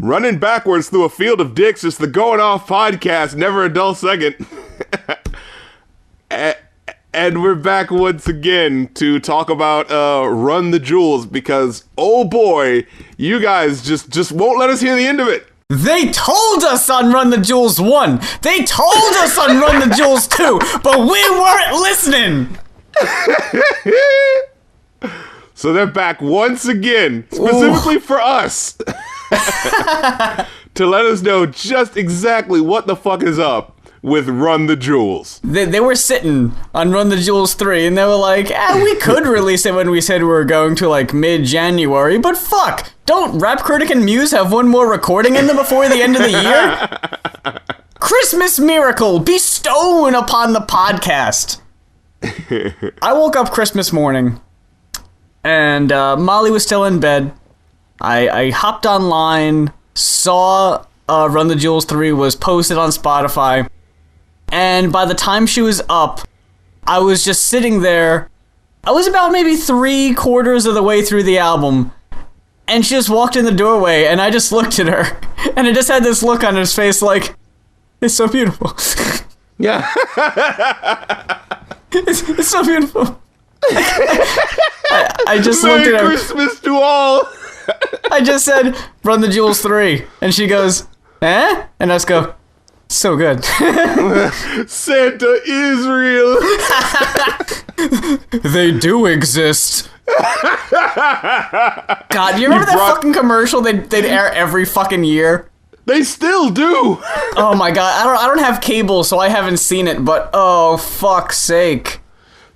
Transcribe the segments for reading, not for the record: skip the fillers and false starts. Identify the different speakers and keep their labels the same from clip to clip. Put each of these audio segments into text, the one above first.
Speaker 1: Running backwards through a field of dicks is the Goin Off podcast, never a dull second. And we're back once again to talk about Run the Jewels because, oh boy, you guys just won't let us hear the end of it.
Speaker 2: They told us on Run the Jewels 1. They told us on Run the Jewels 2, but we weren't listening.
Speaker 1: So they're back once again, specifically for us, to let us know just exactly what the fuck is up with Run the Jewels.
Speaker 2: They were sitting on Run the Jewels 3, and they were like, we could release it when we said we were going to, like, mid-January, but fuck, don't Rap Critic and Muse have one more recording in them before the end of the year? Christmas miracle, bestowed upon the podcast. I woke up Christmas morning, and Molly was still in bed. I hopped online, saw Run the Jewels 3 was posted on Spotify, and by the time she was up, I was just sitting there. I was about maybe 3/4 of the way through the album, and she just walked in the doorway, and I just looked at her, and I just had this look on his face like, it's so beautiful.
Speaker 1: Yeah.
Speaker 2: It's so beautiful. I just looked at her.
Speaker 1: Merry Christmas to all.
Speaker 2: I just said, Run the Jewels 3. And she goes, eh? And I just go, so good.
Speaker 1: Santa is real.
Speaker 2: They do exist. God, you remember that fucking commercial they'd air every fucking year?
Speaker 1: They still do.
Speaker 2: Oh my god, I don't have cable, so I haven't seen it, but oh, fuck's sake.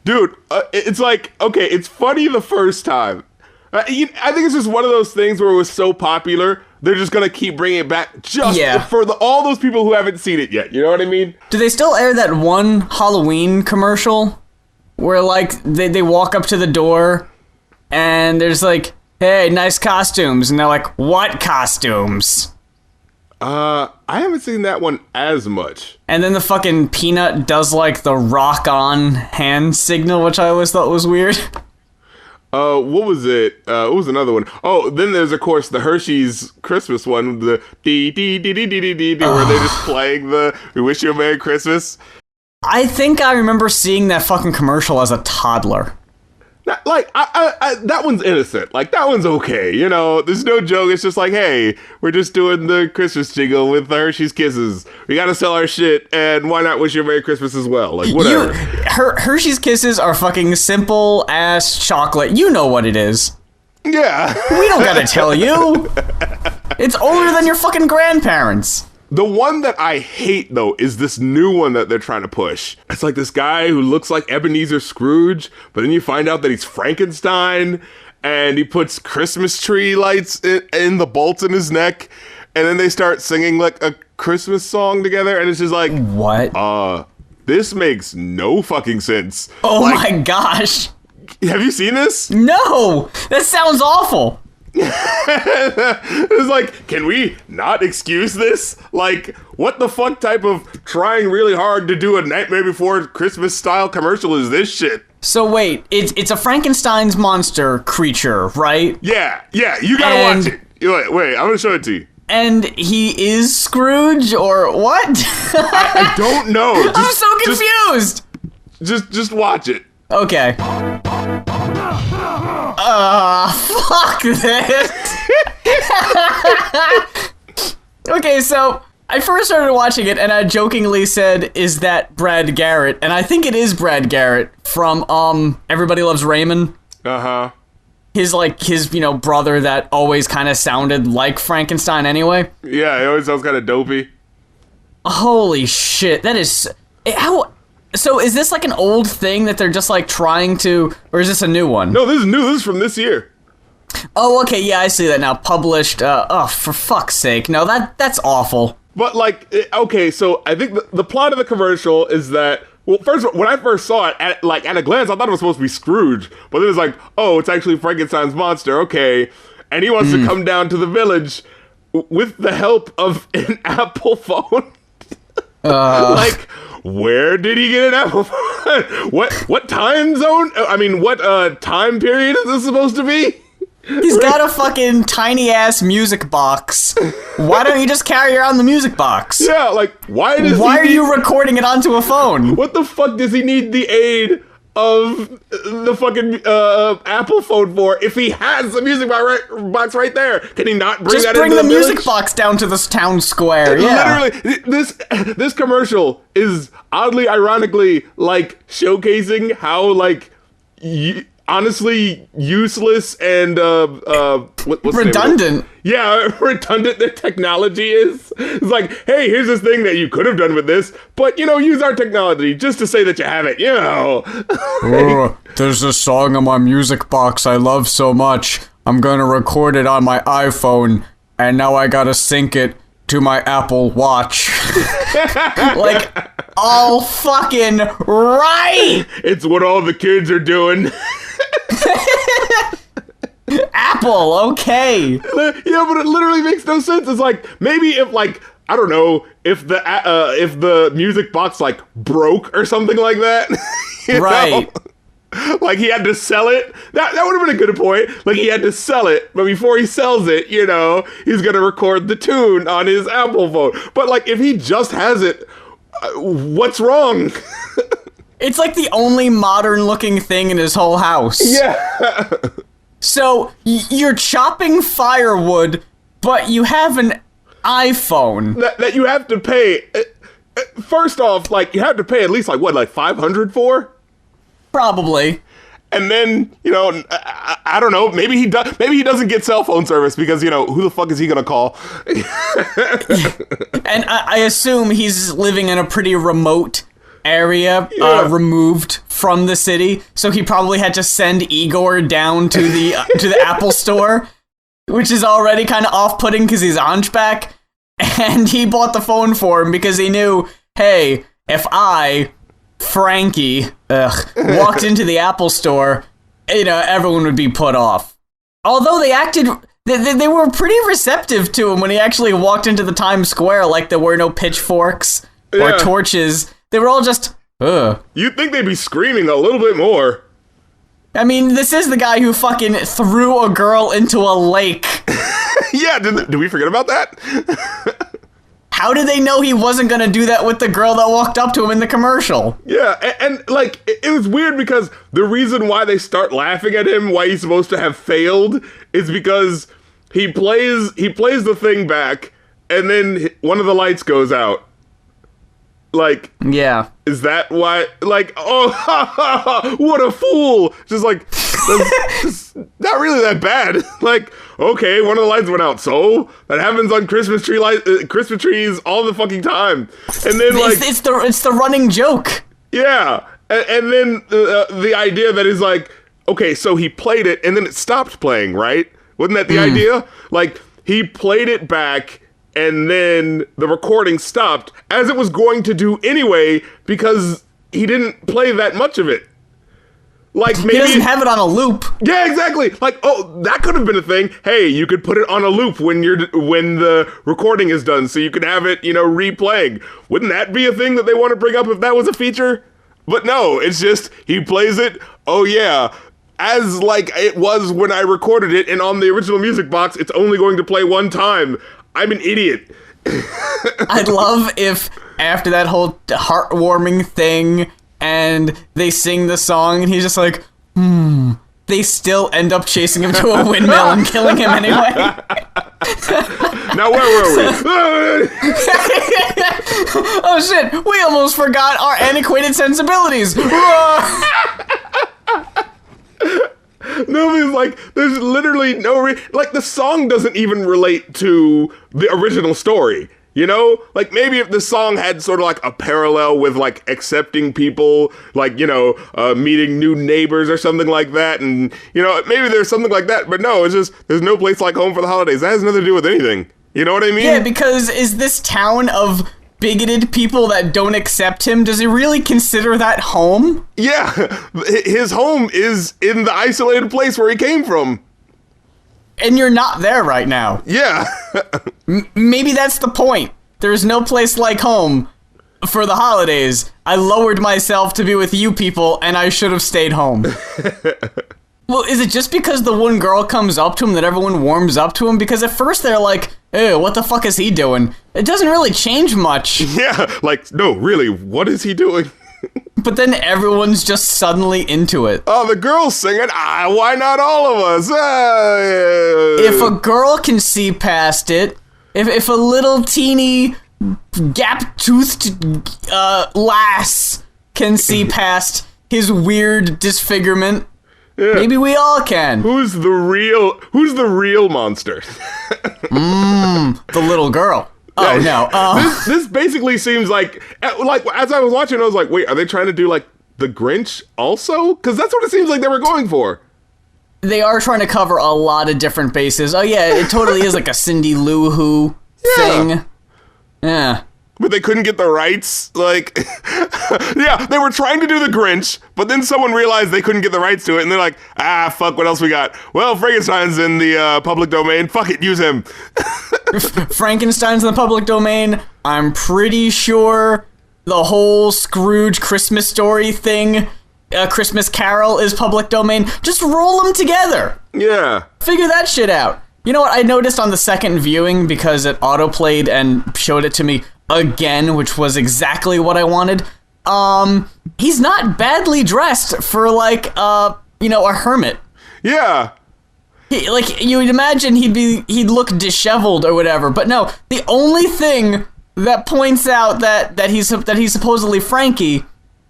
Speaker 1: Dude, it's like, okay, it's funny the first time. I think it's just one of those things where it was so popular, they're just gonna keep bringing it back just for all those people who haven't seen it yet. You know what I mean?
Speaker 2: Do they still air that one Halloween commercial where, like, they walk up to the door and there's like, hey, nice costumes, and they're like, what costumes?
Speaker 1: I haven't seen that one as much.
Speaker 2: And then the fucking Peanut does, like, the rock-on hand signal, which I always thought was weird.
Speaker 1: What was it? What was another one? Oh, then there's, of course, the Hershey's Christmas one, the dee-dee-dee-dee-dee-dee-dee, where they're just playing the We Wish You a Merry Christmas.
Speaker 2: I think I remember seeing that fucking commercial as a toddler.
Speaker 1: Like, that one's innocent. Like, that one's okay, you know? There's no joke. It's just like, hey, we're just doing the Christmas jingle with the Hershey's Kisses. We gotta sell our shit, and why not wish you a Merry Christmas as well? Like, whatever.
Speaker 2: Hershey's Kisses are fucking simple-ass chocolate. You know what it is.
Speaker 1: Yeah.
Speaker 2: We don't gotta tell you. It's older than your fucking grandparents.
Speaker 1: The one that I hate, though, is this new one that they're trying to push. It's like this guy who looks like Ebenezer Scrooge, but then you find out that he's Frankenstein, and he puts Christmas tree lights in the bolts in his neck, and then they start singing, like, a Christmas song together, and it's just like...
Speaker 2: What?
Speaker 1: This makes no fucking sense.
Speaker 2: Oh
Speaker 1: like,
Speaker 2: my gosh.
Speaker 1: Have you seen this?
Speaker 2: No! That sounds awful!
Speaker 1: It's like, can we not excuse this? Like, what the fuck type of trying really hard to do a Nightmare Before Christmas style commercial is this shit?
Speaker 2: So wait, it's a Frankenstein's monster creature, right?
Speaker 1: Yeah, you gotta watch it. Wait, I'm gonna show it to you.
Speaker 2: And he is Scrooge, or what?
Speaker 1: I don't know.
Speaker 2: I'm so confused!
Speaker 1: Just watch it.
Speaker 2: Okay. Fuck this. Okay, so I first started watching it and I jokingly said, is that Brad Garrett? And I think it is Brad Garrett from Everybody Loves Raymond.
Speaker 1: Uh-huh.
Speaker 2: His brother that always kind of sounded like Frankenstein anyway.
Speaker 1: Yeah, he always sounds kind of dopey.
Speaker 2: Holy shit, that is... So is this like an old thing that they're just like trying to, or is this a new one?
Speaker 1: No, this is new. This is from this year.
Speaker 2: Oh, okay, yeah, I see that now. Published, for fuck's sake. No, that's awful.
Speaker 1: But like, okay, so I think the plot of the commercial is that, well, first of all, when I first saw it, at a glance, I thought it was supposed to be Scrooge. But then it's like, oh, it's actually Frankenstein's monster, okay. And he wants to come down to the village with the help of an Apple phone. Like, where did he get an Apple phone? What time zone? I mean, what time period is this supposed to be?
Speaker 2: He's got a fucking tiny-ass music box. Why don't you just carry around the music box?
Speaker 1: Yeah, like, why
Speaker 2: are you recording it onto a phone?
Speaker 1: What the fuck does he need the aid of the fucking Apple phone for if he has the music box right there? Can he not bring that into the village?
Speaker 2: Just bring the music box down to this town square, yeah.
Speaker 1: Literally, this commercial is oddly, ironically, like, showcasing how, like, honestly useless and what's
Speaker 2: redundant.
Speaker 1: Yeah, redundant the technology is. It's like, hey, here's this thing that you could have done with this, but use our technology just to say that you have it.
Speaker 2: There's this song on my music box I love so much. I'm gonna record it on my iPhone, and now I gotta sync it to my Apple Watch. Like, all fucking right.
Speaker 1: It's what all the kids are doing.
Speaker 2: Apple, okay.
Speaker 1: Yeah, but it literally makes no sense. It's like, maybe if, like, I don't know, if the music box, like, broke or something like that.
Speaker 2: Right.
Speaker 1: Like, he had to sell it. That would have been a good point. Like, he had to sell it, but before he sells it, he's gonna record the tune on his Apple phone. But, like, if he just has it, what's wrong?
Speaker 2: It's like the only modern-looking thing in his whole house.
Speaker 1: Yeah.
Speaker 2: So, you're chopping firewood, but you have an iPhone.
Speaker 1: That you have to pay. First off, like, you have to pay at least, like, what, like $500 for?
Speaker 2: Probably.
Speaker 1: And then, I don't know, maybe he doesn't get cell phone service because, who the fuck is he gonna call?
Speaker 2: And I assume he's living in a pretty remote area, removed from the city, so he probably had to send Igor down to the Apple store, which is already kind of off-putting because he's hunchback, and he bought the phone for him because he knew, hey, if I, Frankie, walked into the Apple store, everyone would be put off. Although they were pretty receptive to him when he actually walked into the Times Square, like there were no pitchforks or torches. They were all just, ugh.
Speaker 1: You'd think they'd be screaming a little bit more.
Speaker 2: I mean, this is the guy who fucking threw a girl into a lake.
Speaker 1: Yeah, did we forget about that?
Speaker 2: How did they know he wasn't gonna do that with the girl that walked up to him in the commercial?
Speaker 1: Yeah, and like, it was weird because the reason why they start laughing at him, why he's supposed to have failed, is because he plays the thing back, and then one of the lights goes out. Like,
Speaker 2: yeah.
Speaker 1: Is that why? Like, oh, what a fool! Just like, that's not really that bad. Like, okay, one of the lights went out, so that happens on Christmas trees all the fucking time. And then like,
Speaker 2: it's the running joke.
Speaker 1: Yeah, and then the idea that is like, okay, so he played it and then it stopped playing, right? Wasn't that the idea? Like, he played it back. And then the recording stopped, as it was going to do anyway, because he didn't play that much of it. Like, maybe
Speaker 2: he doesn't have it on a loop.
Speaker 1: Yeah, exactly. Like, oh, that could have been a thing. Hey, you could put it on a loop when the recording is done, so you could have it, replaying. Wouldn't that be a thing that they want to bring up if that was a feature? But no, it's just he plays it. Oh yeah. As like it was when I recorded it, and on the original music box, it's only going to play one time. I'm an idiot.
Speaker 2: I'd love if after that whole heartwarming thing and they sing the song and he's just like, they still end up chasing him to a windmill and killing him anyway.
Speaker 1: Now where were we?
Speaker 2: Oh shit, we almost forgot our antiquated sensibilities.
Speaker 1: No, it's like, there's literally no like, the song doesn't even relate to the original story, Like, maybe if the song had sort of, like, a parallel with, like, accepting people, like, meeting new neighbors or something like that, and, maybe there's something like that, but no, it's just, there's no place like home for the holidays. That has nothing to do with anything. You know what I mean?
Speaker 2: Yeah, because is this town of bigoted people that don't accept him, does he really consider that home?
Speaker 1: Yeah, his home is in the isolated place where he came from.
Speaker 2: And you're not there right now.
Speaker 1: Yeah.
Speaker 2: Maybe that's the point. There's no place like home for the holidays. I lowered myself to be with you people, and I should have stayed home. Well, is it just because the one girl comes up to him that everyone warms up to him? Because at first they're like, ew, what the fuck is he doing? It doesn't really change much.
Speaker 1: Yeah, like, no, really, what is he doing?
Speaker 2: But then everyone's just suddenly into it.
Speaker 1: Oh, the girl's singing, why not all of us?
Speaker 2: If a girl can see past it, if a little teeny gap-toothed lass can see past his weird disfigurement, maybe we all can.
Speaker 1: Who's the real monster?
Speaker 2: The little girl. Oh, no.
Speaker 1: This basically seems like as I was watching, I was like, wait, are they trying to do like the Grinch also? Because that's what it seems like they were going for.
Speaker 2: They are trying to cover a lot of different bases. Oh, yeah, it totally is like a Cindy Lou Who thing. Yeah.
Speaker 1: But they couldn't get the rights, like, yeah, they were trying to do the Grinch, but then someone realized they couldn't get the rights to it, and they're like, fuck, what else we got? Well, Frankenstein's in the public domain, fuck it, use him.
Speaker 2: Frankenstein's in the public domain. I'm pretty sure the whole Scrooge Christmas story thing, Christmas Carol, is public domain. Just roll them together.
Speaker 1: Yeah.
Speaker 2: Figure that shit out. You know what I noticed on the second viewing, because it autoplayed and showed it to me again, which was exactly what I wanted. He's not badly dressed for like a hermit.
Speaker 1: Yeah.
Speaker 2: Like you would imagine he'd look disheveled or whatever, but no. The only thing that points out that he's supposedly Frankie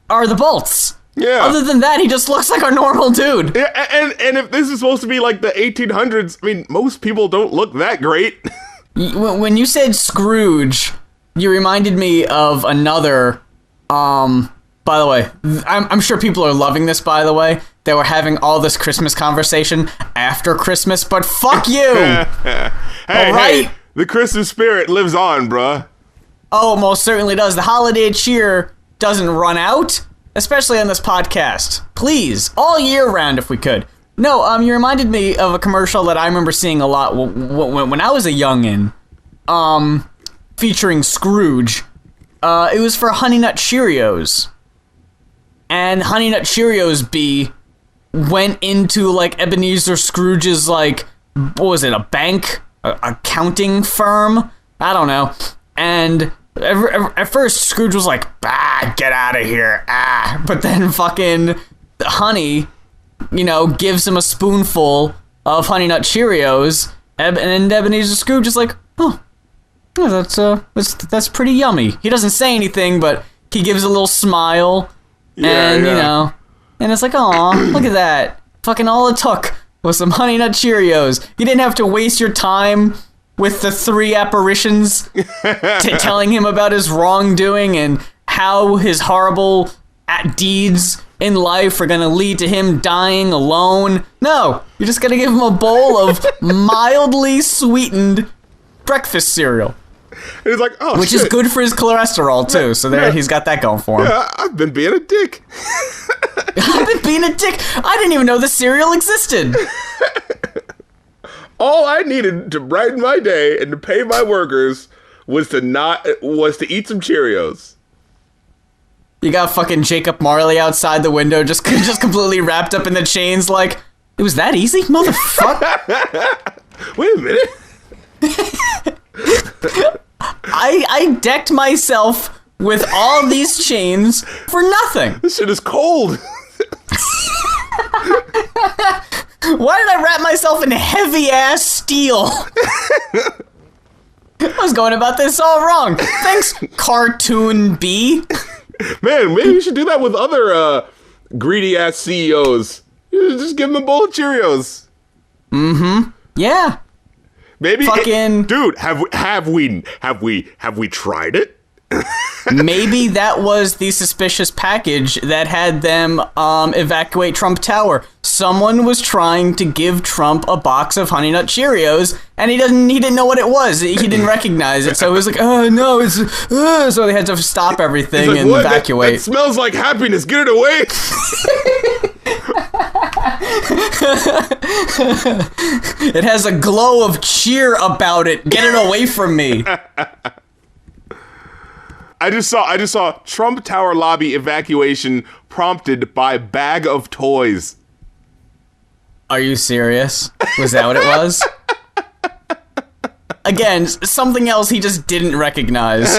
Speaker 2: are the bolts.
Speaker 1: Yeah.
Speaker 2: Other than that, he just looks like a normal dude.
Speaker 1: Yeah, and if this is supposed to be like the 1800s, I mean, most people don't look that great.
Speaker 2: When you said Scrooge, you reminded me of another, by the way, I'm sure people are loving this, by the way. They were having all this Christmas conversation after Christmas, but fuck you!
Speaker 1: Hey, the Christmas spirit lives on, bruh.
Speaker 2: Oh, it most certainly does. The holiday cheer doesn't run out, especially on this podcast. Please, all year round if we could. No, you reminded me of a commercial that I remember seeing a lot when I was a youngin', featuring Scrooge. It was for Honey Nut Cheerios. And Honey Nut Cheerios went into, like, Ebenezer Scrooge's, like, what was it, a bank? A accounting firm? I don't know. And at first, Scrooge was like, get out of here, But then fucking Honey, gives him a spoonful of Honey Nut Cheerios, and Ebenezer Scrooge is like, oh, that's pretty yummy. He doesn't say anything, but he gives a little smile, and it's like, aw, look at that. Fucking all it took was some Honey Nut Cheerios. You didn't have to waste your time with the three apparitions telling him about his wrongdoing and how his horrible deeds in life are gonna lead to him dying alone. No, you're just gonna give him a bowl of mildly sweetened breakfast cereal.
Speaker 1: And he's like, oh,
Speaker 2: which is good for his cholesterol, too, so there he's got that going for him.
Speaker 1: Yeah, I've been being a dick.
Speaker 2: I've been being a dick. I didn't even know the cereal existed.
Speaker 1: All I needed to brighten my day and to pay my workers was to eat some Cheerios.
Speaker 2: You got fucking Jacob Marley outside the window, just completely wrapped up in the chains, like, it was that easy, motherfucker.
Speaker 1: Wait a minute.
Speaker 2: I decked myself with all these chains for nothing.
Speaker 1: This shit is cold.
Speaker 2: Why did I wrap myself in heavy-ass steel? I was going about this all wrong. Thanks, Cartoon B.
Speaker 1: Man, maybe you should do that with other greedy-ass CEOs. You just give them a bowl of Cheerios.
Speaker 2: Mm-hmm. Yeah.
Speaker 1: Maybe
Speaker 2: fucking
Speaker 1: dude, have we tried it?
Speaker 2: Maybe that was the suspicious package that had them evacuate Trump Tower. Someone was trying to give Trump a box of Honey Nut Cheerios, and he didn't know what it was. He didn't recognize it, so he was like, "Oh no, it's." So they had to stop everything and evacuate.
Speaker 1: That smells like happiness. Get it away.
Speaker 2: It has a glow of cheer about it. Get it away from me.
Speaker 1: I just saw Trump Tower lobby evacuation prompted by bag of toys.
Speaker 2: Are you serious? Was that what it was? Again, something else he just didn't recognize.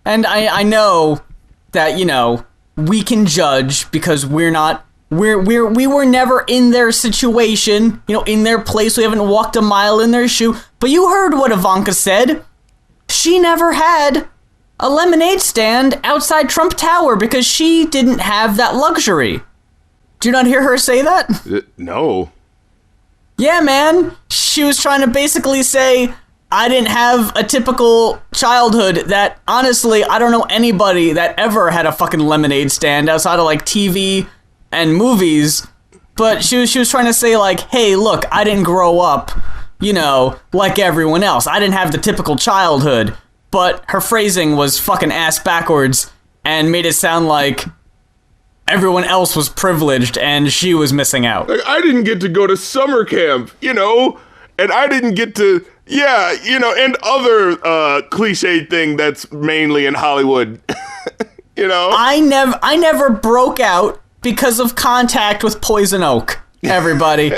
Speaker 2: And I know that, you know, we can judge because we were never in their situation, you know, in their place. We haven't walked a mile in their shoe. But you heard what Ivanka said. She never had a lemonade stand outside Trump Tower because she didn't have that luxury. Did you not hear her say that?
Speaker 1: No.
Speaker 2: Yeah, man. She was trying to basically say, I didn't have a typical childhood that, honestly, I don't know anybody that ever had a fucking lemonade stand outside of, like, TV and movies. But she was trying to say, like, hey, look, I didn't grow up, you know, like everyone else. I didn't have the typical childhood. But her phrasing was fucking ass backwards and made it sound like everyone else was privileged and she was missing out.
Speaker 1: Like, I didn't get to go to summer camp, you know, and I didn't get to, yeah, you know, and other cliche thing that's mainly in Hollywood, you know.
Speaker 2: I never broke out because of contact with poison oak. Everybody,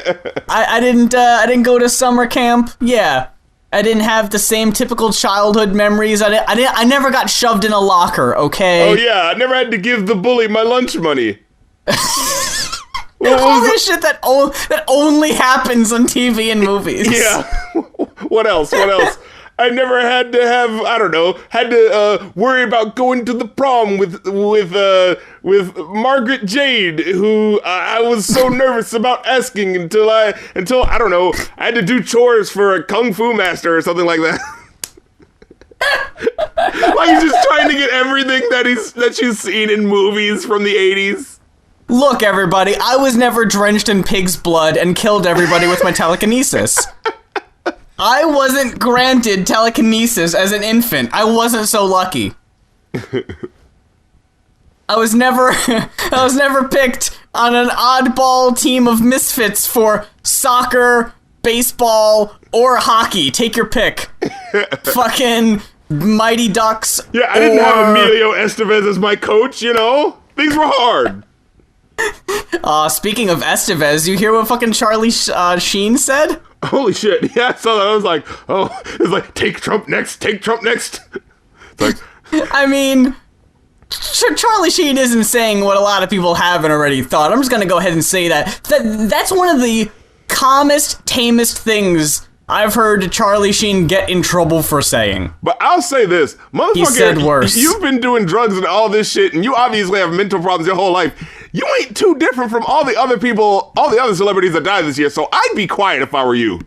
Speaker 2: I didn't go to summer camp. Yeah, I didn't have the same typical childhood memories. I never got shoved in a locker, okay?
Speaker 1: Oh yeah, I never had to give the bully my lunch money.
Speaker 2: All this shit that only happens on TV and movies.
Speaker 1: Yeah. What else? I never had to have, I don't know, worry about going to the prom with Margaret Jade, who I was so nervous about asking until I don't know, I had to do chores for a kung fu master or something like that. Like he's just trying to get everything that she's seen in movies from the 80s.
Speaker 2: Look, everybody, I was never drenched in pig's blood and killed everybody with my telekinesis. I wasn't granted telekinesis as an infant. I wasn't so lucky. I was never picked on an oddball team of misfits for soccer, baseball, or hockey. Take your pick. Fucking Mighty Ducks.
Speaker 1: Yeah, I didn't have Emilio Estevez as my coach, you know? Things were hard.
Speaker 2: Speaking of Estevez, you hear what fucking Charlie Sheen said?
Speaker 1: Holy shit, yeah, I saw that. I was like, oh, it's like, take Trump next. It's like,
Speaker 2: I mean, Charlie Sheen isn't saying what a lot of people haven't already thought. I'm just gonna go ahead and say that's one of the calmest, tamest things I've heard Charlie Sheen get in trouble for saying.
Speaker 1: But I'll say this, motherfucker,
Speaker 2: he said worse.
Speaker 1: You've been doing drugs and all this shit, and you obviously have mental problems your whole life. You ain't too different from all the other people, all the other celebrities that died this year, so I'd be quiet if I were you.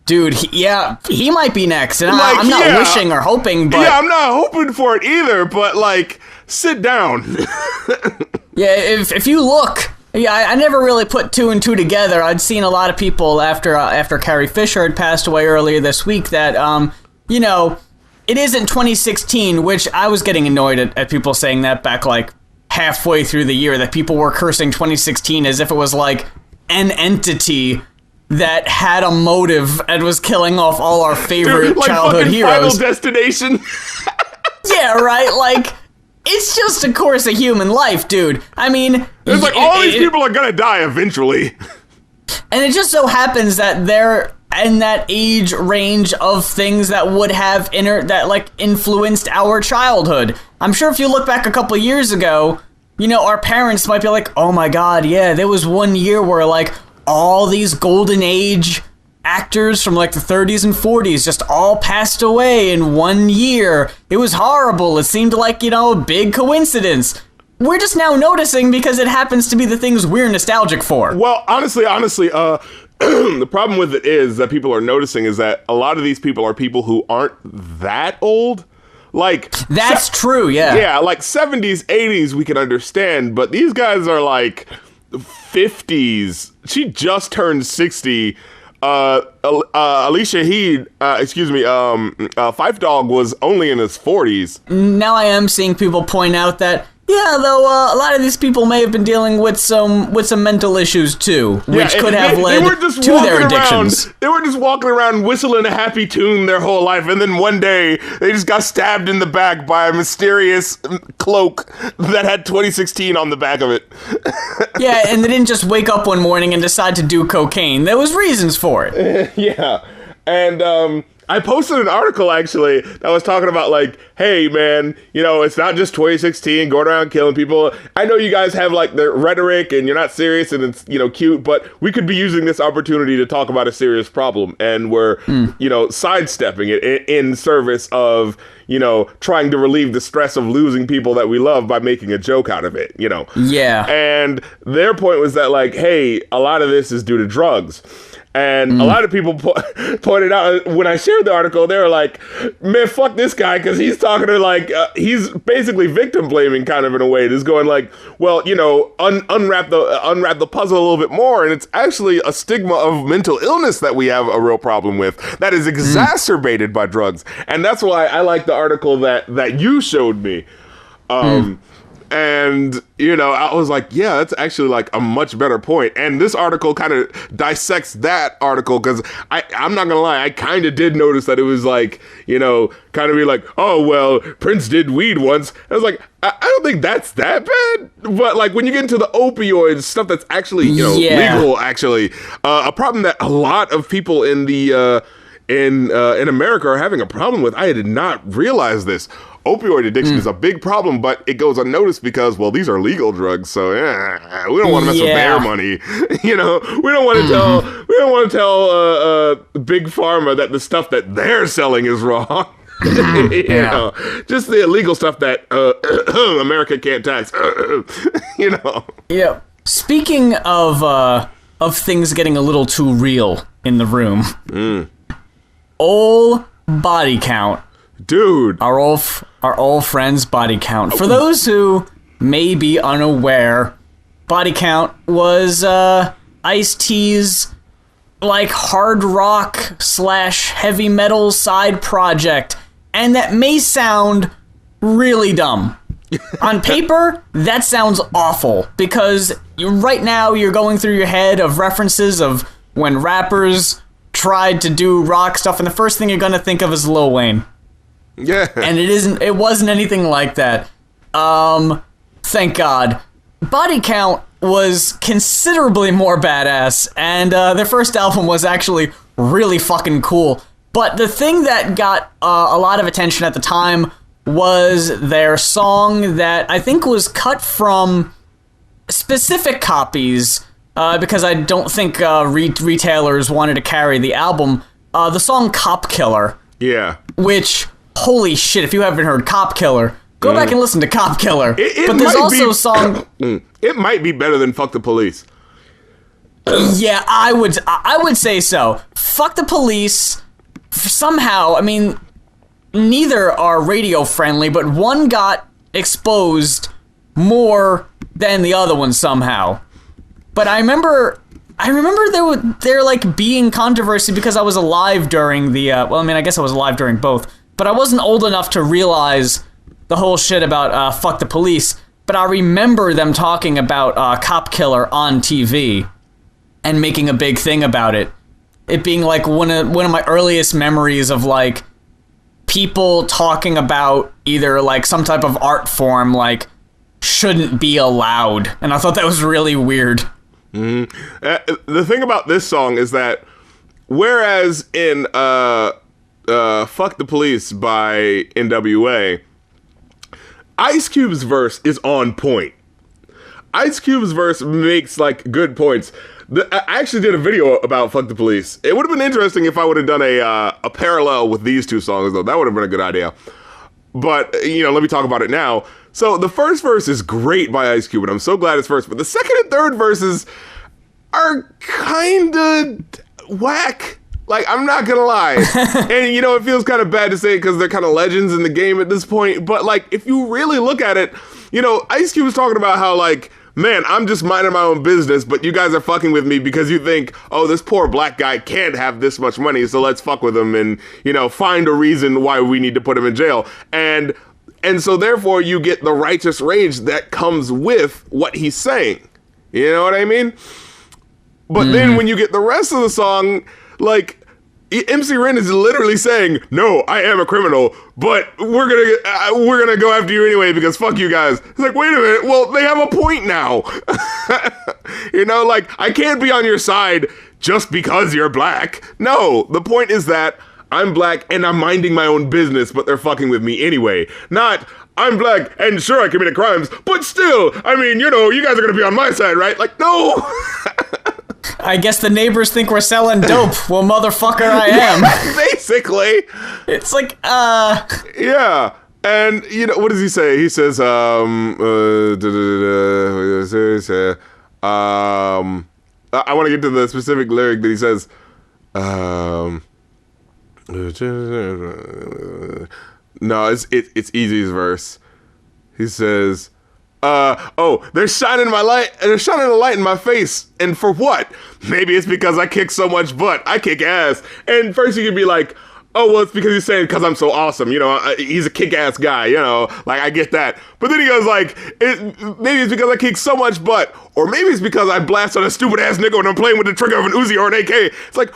Speaker 2: Dude, he might be next, and like, I'm not wishing or hoping, but...
Speaker 1: Yeah, I'm not hoping for it either, but, like, sit down.
Speaker 2: Yeah, if you look... Yeah, I never really put two and two together. I'd seen a lot of people after Carrie Fisher had passed away earlier this week that, you know, it isn't 2016, which I was getting annoyed at people saying that back, like, halfway through the year, that people were cursing 2016 as if it was, like, an entity that had a motive and was killing off all our favorite
Speaker 1: Dude, like
Speaker 2: childhood heroes.
Speaker 1: Final Destination.
Speaker 2: Yeah, right? Like, it's just a course of human life, dude. I mean...
Speaker 1: It's like, all these people are gonna die eventually.
Speaker 2: And it just so happens that they're in that age range of things that would have influenced our childhood. I'm sure if you look back a couple years ago, you know, our parents might be like, oh my god, yeah, there was one year where, like, all these golden age actors from, like, the 30s and 40s just all passed away in 1 year. It was horrible. It seemed like, you know, a big coincidence. We're just now noticing because it happens to be the things we're nostalgic for.
Speaker 1: Well, honestly, the problem with it is that people are noticing is that a lot of these people are people who aren't that old. Like,
Speaker 2: that's true, yeah.
Speaker 1: Yeah, like 70s, 80s we can understand, but these guys are like 50s. She just turned 60. Alicia Heed, Phife Dawg was only in his 40s.
Speaker 2: Now I am seeing people point out that Yeah, though a lot of these people may have been dealing with some mental issues too, which could have led to their addictions.
Speaker 1: They were just walking around whistling a happy tune their whole life, and then one day they just got stabbed in the back by a mysterious cloak that had 2016 on the back of it.
Speaker 2: Yeah, and they didn't just wake up one morning and decide to do cocaine. There was reasons for it.
Speaker 1: Yeah, and I posted an article, actually, that was talking about, like, hey, man, you know, it's not just 2016 going around killing people. I know you guys have, like, the rhetoric and you're not serious and it's, you know, cute, but we could be using this opportunity to talk about a serious problem. And we're, you know, sidestepping it in service of, you know, trying to relieve the stress of losing people that we love by making a joke out of it, you know?
Speaker 2: Yeah.
Speaker 1: And their point was that, like, hey, a lot of this is due to drugs. And a lot of people pointed out, when I shared the article, they were like, man, fuck this guy, because he's talking to, like, he's basically victim blaming kind of in a way. Just going like, well, you know, unwrap the puzzle a little bit more, and it's actually a stigma of mental illness that we have a real problem with that is exacerbated by drugs. And that's why I like the article that you showed me. And, you know, I was like, yeah, that's actually like a much better point. And this article kind of dissects that article, because I'm not gonna lie, I kind of did notice that it was like, you know, kind of be like, oh, well, Prince did weed once. I was like, I don't think that's that bad. But like when you get into the opioids, stuff that's actually, you know, legal, actually, a problem that a lot of people in the in America are having a problem with. I did not realize this. Opioid addiction is a big problem, but it goes unnoticed because, well, these are legal drugs, so we don't want to mess with their money. You know, we don't want to tell Big Pharma that the stuff that they're selling is wrong. You know, just the illegal stuff that America can't tax. You know.
Speaker 2: Yeah. Speaking of things getting a little too real in the room, old body count.
Speaker 1: Dude,
Speaker 2: our old friend's body count. For those who may be unaware, body count was Ice-T's like hard rock / heavy metal side project, and that may sound really dumb. On paper, that sounds awful, because right now you're going through your head of references of when rappers tried to do rock stuff, and the first thing you're gonna think of is Lil Wayne.
Speaker 1: Yeah.
Speaker 2: And it wasn't anything like that. Thank God. Body Count was considerably more badass, and their first album was actually really fucking cool. But the thing that got a lot of attention at the time was their song that I think was cut from specific copies, because I don't think retailers wanted to carry the album. The song Cop Killer.
Speaker 1: Yeah.
Speaker 2: Which... holy shit, if you haven't heard Cop Killer, go back and listen to Cop Killer. But there's also a song...
Speaker 1: It might be better than Fuck the Police.
Speaker 2: Yeah, I would say so. Fuck the Police, somehow, I mean, neither are radio friendly, but one got exposed more than the other one somehow. But I remember there like being controversy because I was alive during the, well, I mean, I guess I was alive during both. But I wasn't old enough to realize the whole shit about Fuck the Police. But I remember them talking about Cop Killer on TV and making a big thing about it. It being like one of my earliest memories of like people talking about either like some type of art form like shouldn't be allowed. And I thought that was really weird.
Speaker 1: The thing about this song is that whereas in Fuck the Police by NWA, Ice Cube's verse is on point. Ice Cube's verse makes like good points. I actually did a video about Fuck the Police. It would have been interesting if I would have done a parallel with these two songs, though. That would have been a good idea. But, you know, let me talk about it now. So the first verse is great by Ice Cube, and I'm so glad it's first. But the second and third verses are kind of whack. Like, I'm not gonna lie. And, you know, it feels kind of bad to say it because they're kind of legends in the game at this point. But, like, if you really look at it, you know, Ice Cube was talking about how, like, man, I'm just minding my own business, but you guys are fucking with me because you think, oh, this poor black guy can't have this much money, so let's fuck with him and, you know, find a reason why we need to put him in jail. And And so therefore you get the righteous rage that comes with what he's saying. You know what I mean? But then when you get the rest of the song, like, MC Ren is literally saying, no, I am a criminal, but we're gonna go after you anyway because fuck you guys. It's like, wait a minute, well, they have a point now. You know, like, I can't be on your side just because you're black. No, the point is that I'm black and I'm minding my own business, but they're fucking with me anyway. Not, I'm black and sure I committed crimes, but still, I mean, you know, you guys are gonna be on my side, right? Like, no.
Speaker 2: I guess the neighbors think we're selling dope. Well, motherfucker, I am.
Speaker 1: Basically.
Speaker 2: It's like,
Speaker 1: Yeah. And, you know, what does he say? He says, I want to get to the specific lyric that he says, no, it's Easy's verse. He says, they're shining a light in my face, and for what? Maybe it's because I kick so much butt. I kick ass. And first you could be like, oh, well, it's because he's saying because I'm so awesome, you know, he's a kick-ass guy, you know, like, I get that. But then he goes like, maybe it's because I kick so much butt, or maybe it's because I blast on a stupid-ass nigga when I'm playing with the trigger of an Uzi or an AK. It's like,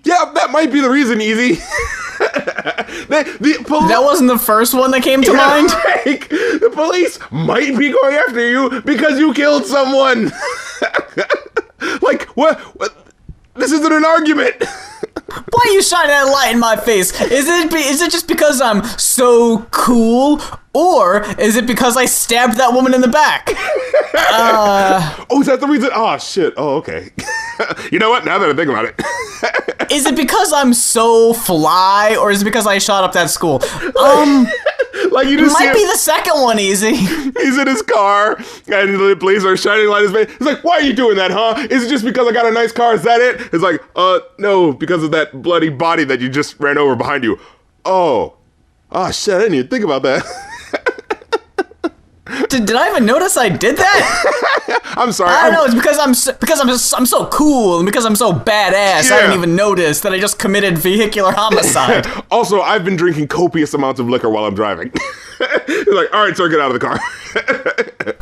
Speaker 1: yeah, that might be the reason, Easy.
Speaker 2: That wasn't the first one that came to mind?
Speaker 1: Like, the police might be going after you because you killed someone. Like, what? This isn't an argument.
Speaker 2: Why are you shining that light in my face? Is it just because I'm so cool? Or is it because I stabbed that woman in the back?
Speaker 1: Oh, is that the reason? Oh, shit. Oh, okay. You know what? Now that I think about it.
Speaker 2: Is it because I'm so fly, or is it because I shot up that school?
Speaker 1: Like, you just
Speaker 2: might be the second one, Easy.
Speaker 1: He's in his car, and the police are shining light in his face. He's like, why are you doing that, huh? Is it just because I got a nice car? Is that it? It's like, no, because of that bloody body that you just ran over behind you. Oh, shit, I didn't even think about that.
Speaker 2: Did I even notice I did that?
Speaker 1: I'm sorry.
Speaker 2: I don't know. It's because I'm so cool and because I'm so badass.
Speaker 1: Yeah.
Speaker 2: I didn't even notice that I just committed vehicular homicide.
Speaker 1: Also, I've been drinking copious amounts of liquor while I'm driving. He's like, all right, sir, get out of the car.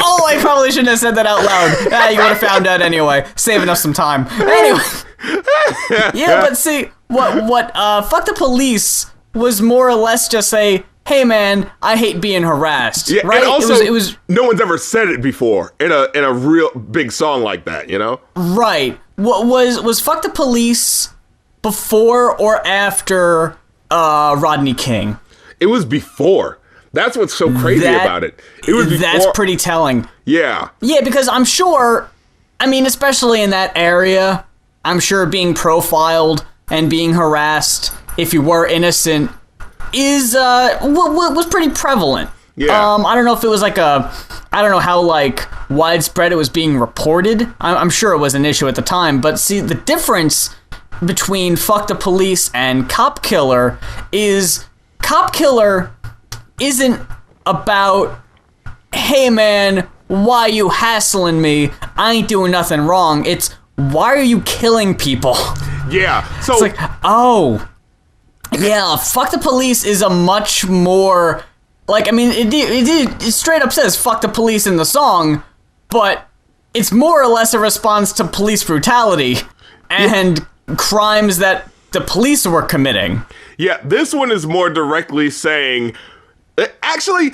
Speaker 2: Oh, I probably shouldn't have said that out loud. You would have found out anyway, saving us some time. Anyway, yeah, but see, what fuck the police was more or less just say, hey man, I hate being harassed.
Speaker 1: Yeah,
Speaker 2: right?
Speaker 1: And also,
Speaker 2: it was
Speaker 1: no one's ever said it before in a real big song like that, you know?
Speaker 2: Right. What was fuck the police before or after Rodney King?
Speaker 1: It was before. That's what's so crazy about it. It was before.
Speaker 2: That's pretty telling.
Speaker 1: Yeah.
Speaker 2: Yeah, because I'm sure, I mean, especially in that area, I'm sure being profiled and being harassed if you were innocent was pretty prevalent.
Speaker 1: Yeah.
Speaker 2: I don't know if it was like I don't know how like widespread it was being reported. I'm sure it was an issue at the time, but see, the difference between fuck the police and cop killer is cop killer isn't about, hey man, why you hassling me? I ain't doing nothing wrong. It's, why are you killing people?
Speaker 1: Yeah. So
Speaker 2: it's like, oh, yeah, fuck the police is a much more, like, I mean, it straight up says fuck the police in the song, but it's more or less a response to police brutality and crimes that the police were committing.
Speaker 1: Yeah, this one is more directly saying, actually,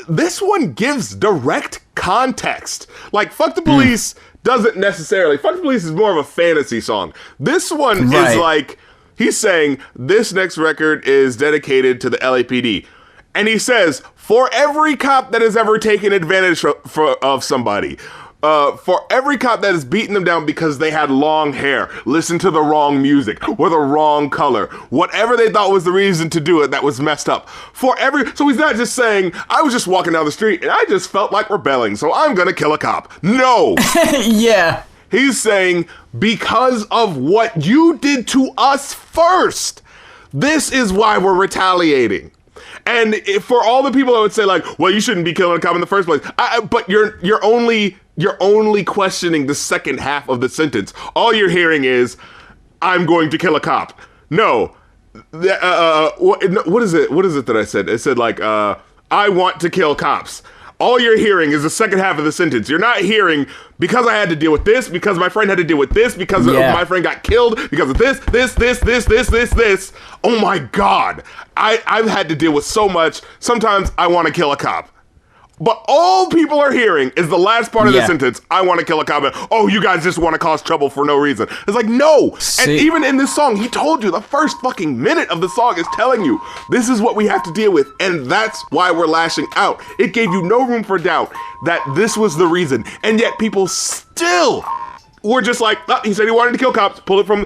Speaker 1: this one gives direct context. Like, fuck the police doesn't necessarily, fuck the police is more of a fantasy song. This one is like, he's saying, this next record is dedicated to the LAPD. And he says, for every cop that has ever taken advantage of somebody, for every cop that has beaten them down because they had long hair, listened to the wrong music, or the wrong color, whatever they thought was the reason to do it that was messed up. So he's not just saying, I was just walking down the street and I just felt like rebelling, so I'm gonna kill a cop. No!
Speaker 2: Yeah.
Speaker 1: He's saying, because of what you did to us first, this is why we're retaliating. And for all the people that would say like, well, you shouldn't be killing a cop in the first place, but you're only questioning the second half of the sentence. All you're hearing is, I'm going to kill a cop. No. What is it? What is it that I said? It said like, I want to kill cops. All you're hearing is the second half of the sentence. You're not hearing, because I had to deal with this, because my friend had to deal with this, because my friend got killed, because of this. Oh my God. I've had to deal with so much. Sometimes I want to kill a cop. But all people are hearing is the last part of the sentence, I want to kill a cop. And, oh, you guys just want to cause trouble for no reason. It's like, no. And even in this song, he told you, the first fucking minute of the song is telling you, this is what we have to deal with. And that's why we're lashing out. It gave you no room for doubt that this was the reason. And yet people still were just like, oh, he said he wanted to kill cops. Pull it from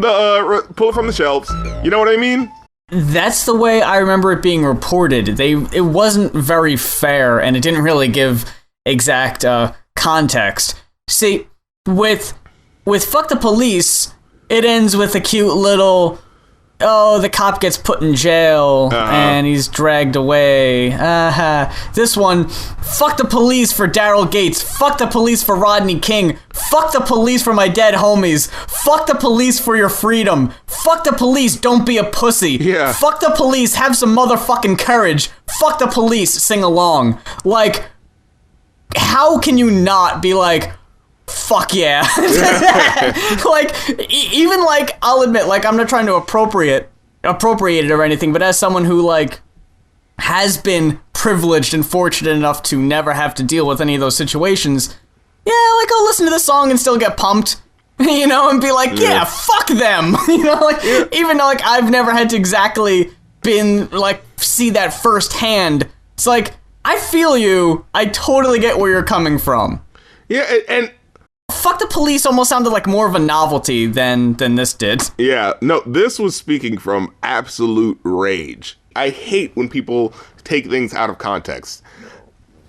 Speaker 1: the shelves. You know what I mean?
Speaker 2: That's the way I remember it being reported. It wasn't very fair, and it didn't really give exact context. See, with Fuck the Police, it ends with a cute little, oh, the cop gets put in jail, and he's dragged away. This one, fuck the police for Daryl Gates. Fuck the police for Rodney King. Fuck the police for my dead homies. Fuck the police for your freedom. Fuck the police, don't be a pussy.
Speaker 1: Yeah.
Speaker 2: Fuck the police, have some motherfucking courage. Fuck the police, sing along. Like, how can you not be like, fuck yeah. Like, even like, I'll admit, like, I'm not trying to appropriate it or anything, but as someone who, like, has been privileged and fortunate enough to never have to deal with any of those situations, yeah, like, I'll listen to the song and still get pumped, you know, and be like, yeah, fuck them, you know, like, even though, like, I've never had to exactly been, like, see that firsthand, it's like, I feel you, I totally get where you're coming from.
Speaker 1: Yeah, and
Speaker 2: Fuck the Police almost sounded like more of a novelty than this did.
Speaker 1: yeah, no, this was speaking from absolute rage. I hate when people take things out of context.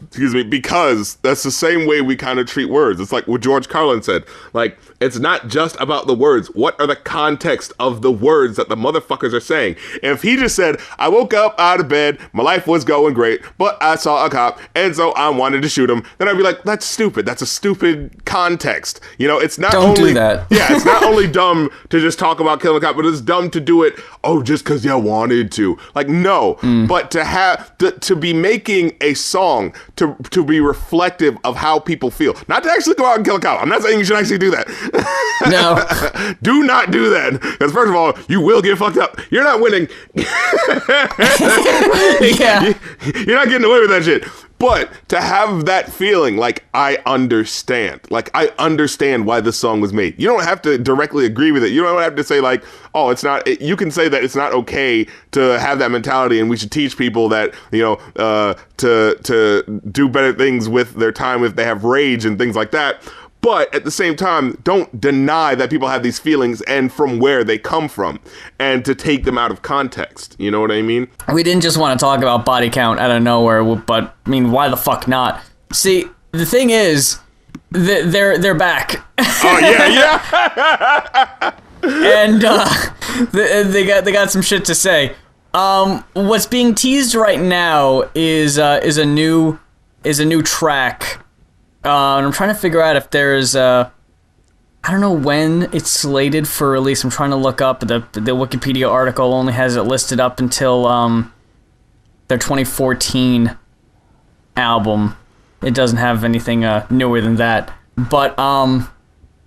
Speaker 1: Excuse me, because that's the same way we kind of treat words. It's like what George Carlin said. Like, it's not just about the words. What are the context of the words that the motherfuckers are saying? And if he just said, I woke up out of bed, my life was going great, but I saw a cop, and so I wanted to shoot him, then I'd be like, that's stupid. That's a stupid context. You know, it's not
Speaker 2: Don't do that.
Speaker 1: Yeah, it's not only dumb to just talk about killing a cop, but it's dumb to do it, just because you wanted to. Like, no. But to be making a song to be reflective of how people feel. Not to actually go out and kill a cop. I'm not saying you should actually do that.
Speaker 2: No.
Speaker 1: Do not do that. Because first of all, you will get fucked up. You're not winning.
Speaker 2: Yeah.
Speaker 1: You're not getting away with that shit. But to have that feeling, like, I understand. Like, I understand why this song was made. You don't have to directly agree with it. You don't have to say, like, oh, it's not... You can say that it's not okay to have that mentality and we should teach people that, you know, to do better things with their time if they have rage and things like that. But at the same time, don't deny that people have these feelings and from where they come from and to take them out of context. You know what I mean?
Speaker 2: We didn't just want to talk about body count out of nowhere, but, I mean, why the fuck not? See, the thing is, they're back.
Speaker 1: Oh, yeah.
Speaker 2: And they got some shit to say. What's being teased right now is a new track. And I'm trying to figure out if there's I don't know when it's slated for release. I'm trying to look up. The Wikipedia article only has it listed up until their 2014 album. It doesn't have anything newer than that. But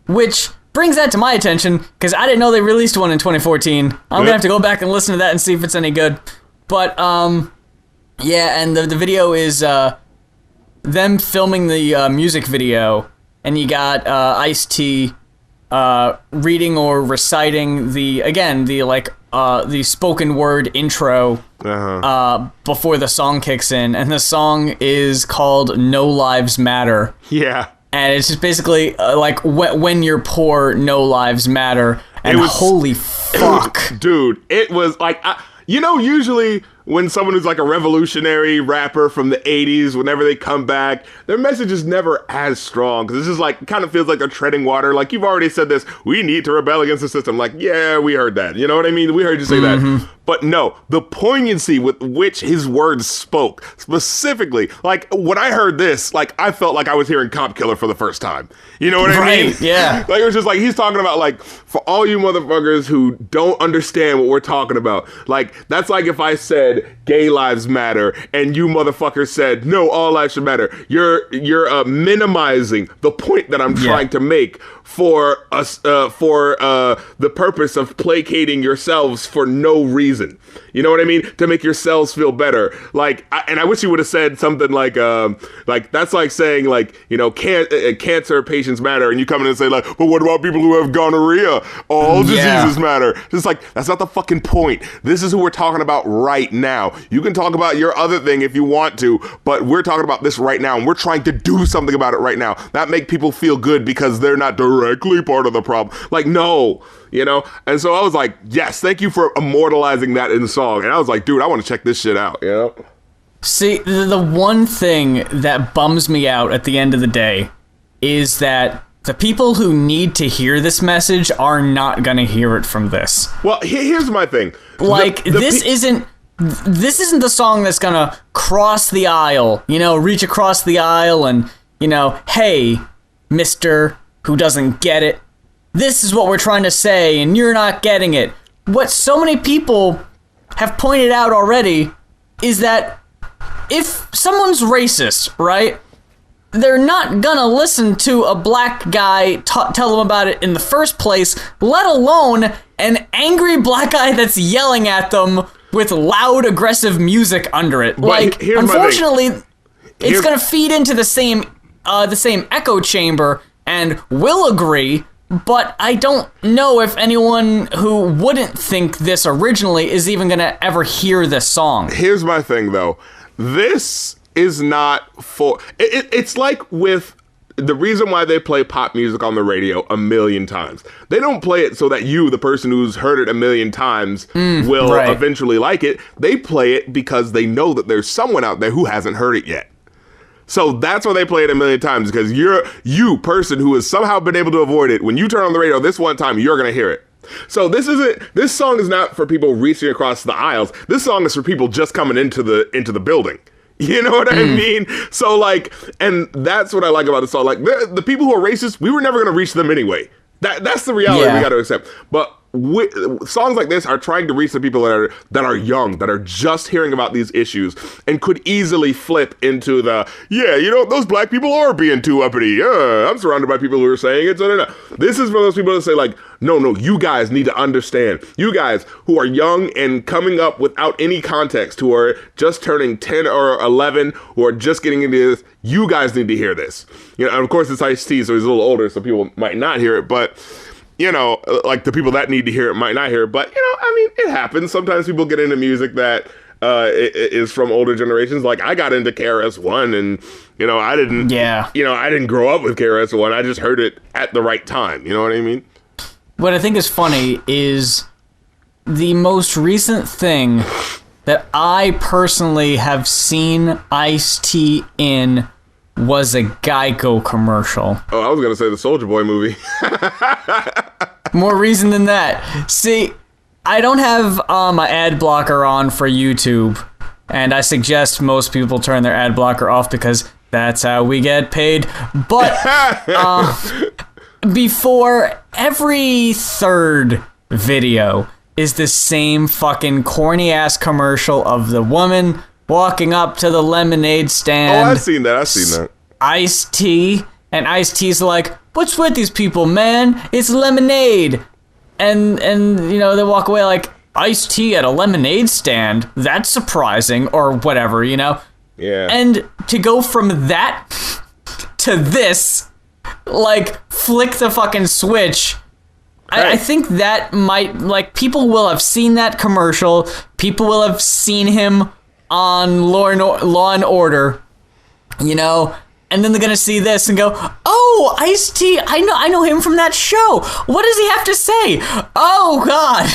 Speaker 2: which brings that to my attention because I didn't know they released one in 2014. I'm gonna have to go back and listen to that and see if it's any good. But yeah, and the video is them filming the music video, and you got Ice-T reading or reciting the spoken word intro before the song kicks in, and the song is called No Lives Matter.
Speaker 1: Yeah.
Speaker 2: And it's just basically like when you're poor, no lives matter. And holy fuck.
Speaker 1: Dude, it was like, you know, usually when someone who's like a revolutionary rapper from the 80s, whenever they come back, their message is never as strong. Because it's just like, kind of feels like they're treading water. Like, you've already said this, we need to rebel against the system. Like, yeah, we heard that. You know what I mean? We heard you say that. But no, the poignancy with which his words spoke, specifically, like, when I heard this, like, I felt like I was hearing Cop Killer for the first time. You know what I mean?
Speaker 2: Yeah.
Speaker 1: Like, it was just like, he's talking about, like, for all you motherfuckers who don't understand what we're talking about, like, that's like if I said gay lives matter and you motherfuckers said, no, all lives should matter. You're minimizing the point that I'm trying to make for us, for the purpose of placating yourselves for no reason. You know what I mean? To make yourselves feel better. Like, and I wish you would have said something like that's like saying, like, you know, cancer patients matter, and you come in and say, like, but what about people who have gonorrhea? All diseases matter. It's like, that's not the fucking point. This is who we're talking about right now. You can talk about your other thing if you want to, but we're talking about this right now, and we're trying to do something about it right now. That make people feel good because they're not directly part of the problem. Like, no, you know? And so I was like, yes, thank you for immortalizing that in song. And I was like, dude, I want to check this shit out, you know?
Speaker 2: See, the one thing that bums me out at the end of the day is that the people who need to hear this message are not going to hear it from this.
Speaker 1: Well, here's my thing.
Speaker 2: Like, this isn't the song that's going to cross the aisle, you know, reach across the aisle and, you know, hey, mister who doesn't get it, this is what we're trying to say and you're not getting it. What so many people have pointed out already is that if someone's racist, right, they're not gonna listen to a black guy tell them about it in the first place, let alone an angry black guy that's yelling at them with loud, aggressive music under it.
Speaker 1: But
Speaker 2: like, unfortunately, it's gonna feed into the same echo chamber, and will agree, but I don't know if anyone who wouldn't think this originally is even gonna ever hear this song.
Speaker 1: Here's my thing, though. This is not for... It's like with the reason why they play pop music on the radio a million times. They don't play it so that you, the person who's heard it a million times, will eventually like it. They play it because they know that there's someone out there who hasn't heard it yet. So that's why they play it a million times, because you person who has somehow been able to avoid it, when you turn on the radio this one time, you're going to hear it. So this song is not for people reaching across the aisles. This song is for people just coming into the building. You know what I mean? So, like, and that's what I like about the song. Like, the people who are racist, we were never going to reach them anyway. That's the reality we got to accept. But songs like this are trying to reach the people that are young, that are just hearing about these issues, and could easily flip into the, yeah, you know, those black people are being too uppity. Yeah, I'm surrounded by people who are saying it. This is for those people that say, like, no, you guys need to understand. You guys who are young and coming up without any context, who are just turning 10 or 11, who are just getting into this, you guys need to hear this. You know, and of course it's Ice-T, so he's a little older, so people might not hear it, but you know, like, the people that need to hear it might not hear it, but, you know, I mean, it happens. Sometimes people get into music that is from older generations. Like, I got into KRS-One, and, you know, I didn't grow up with KRS-One. I just heard it at the right time. You know what I mean?
Speaker 2: What I think is funny is the most recent thing that I personally have seen Ice-T in was a Geico commercial.
Speaker 1: Oh, I was going to say the Soulja Boy movie.
Speaker 2: More reason than that. See, I don't have my ad blocker on for YouTube, and I suggest most people turn their ad blocker off because that's how we get paid. But before, every third video is the same fucking corny-ass commercial of the woman walking up to the lemonade stand.
Speaker 1: Oh, I've seen that.
Speaker 2: Ice-T, and Ice-T's like, what's with these people, man? It's lemonade. And you know, they walk away like, Ice-T at a lemonade stand? That's surprising, or whatever, you know?
Speaker 1: Yeah.
Speaker 2: And to go from that to this, like, flick the fucking switch, I think that might, like, people will have seen that commercial, people will have seen him on Law and Order, you know, and then they're gonna see this and go, oh, Ice-T, I know him from that show. What does he have to say? Oh, God.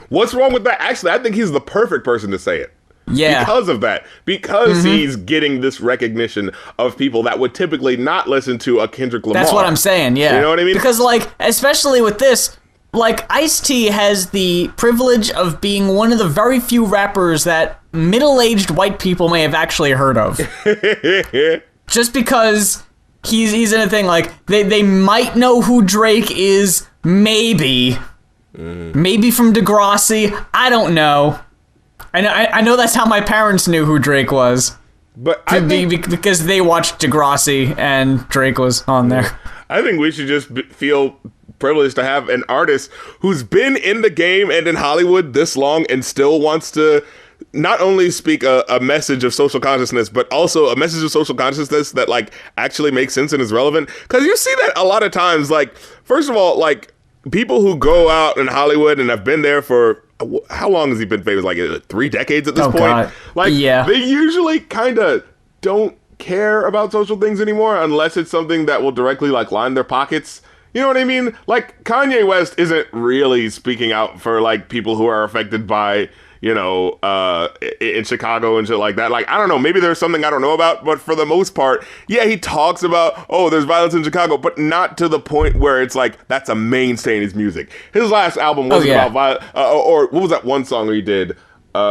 Speaker 1: What's wrong with that? Actually, I think he's the perfect person to say it.
Speaker 2: Yeah.
Speaker 1: Because of that. Because he's getting this recognition of people that would typically not listen to a Kendrick Lamar.
Speaker 2: That's what I'm saying, yeah.
Speaker 1: You know what I mean?
Speaker 2: Because, like, especially with this, like, Ice-T has the privilege of being one of the very few rappers that middle-aged white people may have actually heard of. Just because he's in a thing, like, they might know who Drake is, maybe. Maybe from Degrassi, I don't know. I know that's how my parents knew who Drake was.
Speaker 1: But
Speaker 2: because they watched Degrassi and Drake was on there.
Speaker 1: I think we should just feel privileged to have an artist who's been in the game and in Hollywood this long and still wants to not only speak a message of social consciousness, but also a message of social consciousness that, like, actually makes sense and is relevant. Because you see that a lot of times, like, first of all, like, people who go out in Hollywood and have been there for, how long has he been famous? Like 3 decades at this point?
Speaker 2: God.
Speaker 1: Like,
Speaker 2: yeah.
Speaker 1: They usually kind of don't care about social things anymore unless it's something that will directly, like, line their pockets. You know what I mean? Like, Kanye West isn't really speaking out for, like, people who are affected by, you know, in Chicago and shit like that. Like, I don't know, maybe there's something I don't know about, but for the most part, yeah, he talks about, oh, there's violence in Chicago, but not to the point where it's like, that's a mainstay in his music. His last album wasn't about violence, or what was that one song he did? That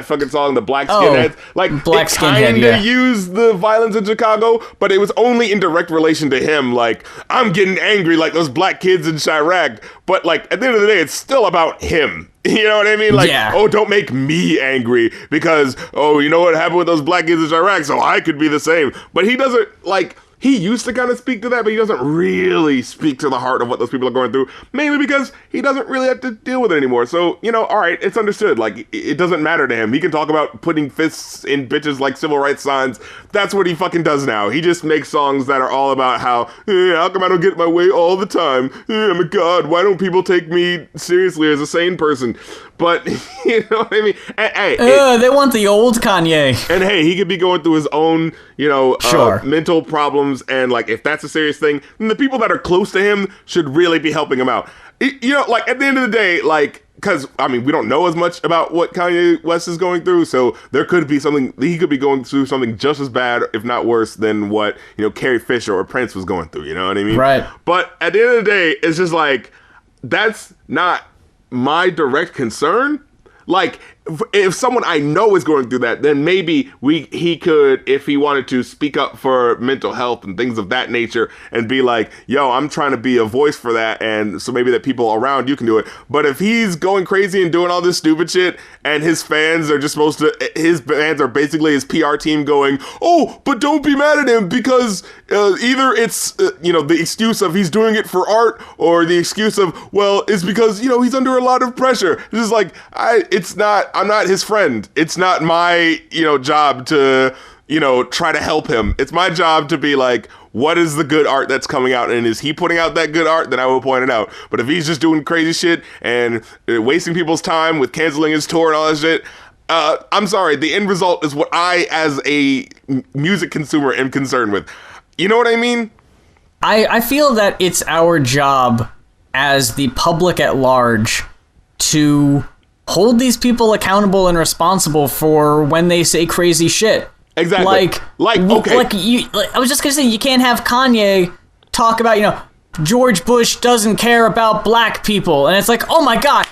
Speaker 1: fucking song, the Black Skinheads, like,
Speaker 2: Black
Speaker 1: it
Speaker 2: Skinhead,
Speaker 1: kinda used the violence in Chicago, but it was only in direct relation to him. Like, I'm getting angry like those black kids in Chirac, but, like, at the end of the day, it's still about him. You know what I mean? Like, oh, don't make me angry because, oh, you know what happened with those black kids in Chirac, so I could be the same. But he doesn't, like, he used to kind of speak to that, but he doesn't really speak to the heart of what those people are going through, mainly because he doesn't really have to deal with it anymore. So, you know, all right, it's understood. Like, it doesn't matter to him. He can talk about putting fists in bitches like civil rights signs. That's what he fucking does now. He just makes songs that are all about how come I don't get my way all the time? Oh my God, why don't people take me seriously as a sane person? But, you know what I mean? Hey,
Speaker 2: they want the old Kanye.
Speaker 1: And hey, he could be going through his own, you know, mental problems. And, like, if that's a serious thing, then the people that are close to him should really be helping him out. You know, like, at the end of the day, like, because, I mean, we don't know as much about what Kanye West is going through, so there could be something, he could be going through something just as bad, if not worse, than what, you know, Carrie Fisher or Prince was going through, you know what I mean?
Speaker 2: Right.
Speaker 1: But at the end of the day, it's just like, that's not my direct concern. Like, if someone I know is going through that, then maybe he could, if he wanted to, speak up for mental health and things of that nature and be like, yo, I'm trying to be a voice for that, and so maybe that people around you can do it. But if he's going crazy and doing all this stupid shit and his fans are basically his PR team going, oh, but don't be mad at him because either it's, you know, the excuse of he's doing it for art or the excuse of, well, it's because, you know, he's under a lot of pressure. It's just like, I'm not his friend. It's not my, you know, job to, you know, try to help him. It's my job to be like, what is the good art that's coming out? And is he putting out that good art? Then I will point it out. But if he's just doing crazy shit and wasting people's time with canceling his tour and all that shit, I'm sorry. The end result is what I, as a music consumer, am concerned with. You know what I mean?
Speaker 2: I feel that it's our job as the public at large to hold these people accountable and responsible for when they say crazy shit.
Speaker 1: Exactly. Okay.
Speaker 2: I was just gonna say, you can't have Kanye talk about, you know, George Bush doesn't care about black people, and it's like, oh my God,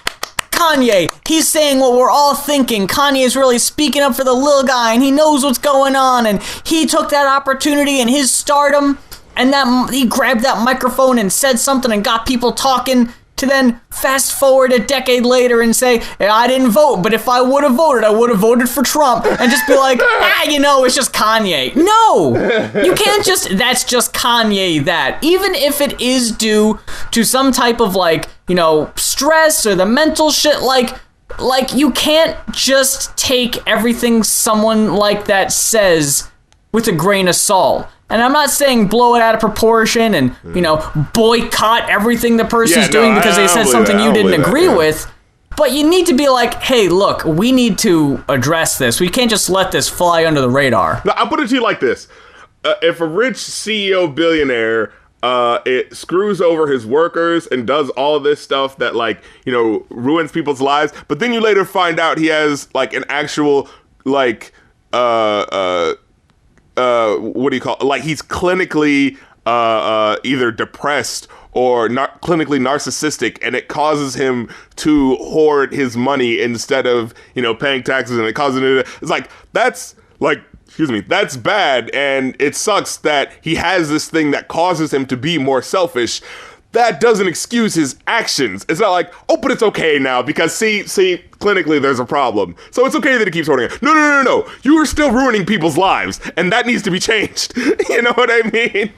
Speaker 2: Kanye, he's saying what we're all thinking. Kanye is really speaking up for the little guy, and he knows what's going on, and he took that opportunity in his stardom, and that he grabbed that microphone and said something and got people talking. To then fast forward a decade later and say, I didn't vote, but if I would have voted, I would have voted for Trump, and just be like, you know, it's just Kanye. No, you can't just, that's just Kanye that. Even if it is due to some type of, like, you know, stress or the mental shit, like you can't just take everything someone like that says with a grain of salt. And I'm not saying blow it out of proportion and, you know, boycott everything the person's doing because they said something you didn't agree with. But you need to be like, hey, look, we need to address this. We can't just let this fly under the radar.
Speaker 1: Now, I'll put it to you like this. If a rich CEO billionaire it screws over his workers and does all of this stuff that, like, you know, ruins people's lives, but then you later find out he has, like, an actual, like, what do you call it? Like he's clinically either depressed or clinically narcissistic, and it causes him to hoard his money instead of, paying taxes, and it causes it. It's like, that's like, excuse me, that's bad, and it sucks that he has this thing that causes him to be more selfish. That doesn't excuse his actions. It's not like, oh, but it's okay now because see, clinically there's a problem. So it's okay that he keeps hoarding it. No. You are still ruining people's lives, and that needs to be changed. You know what I mean?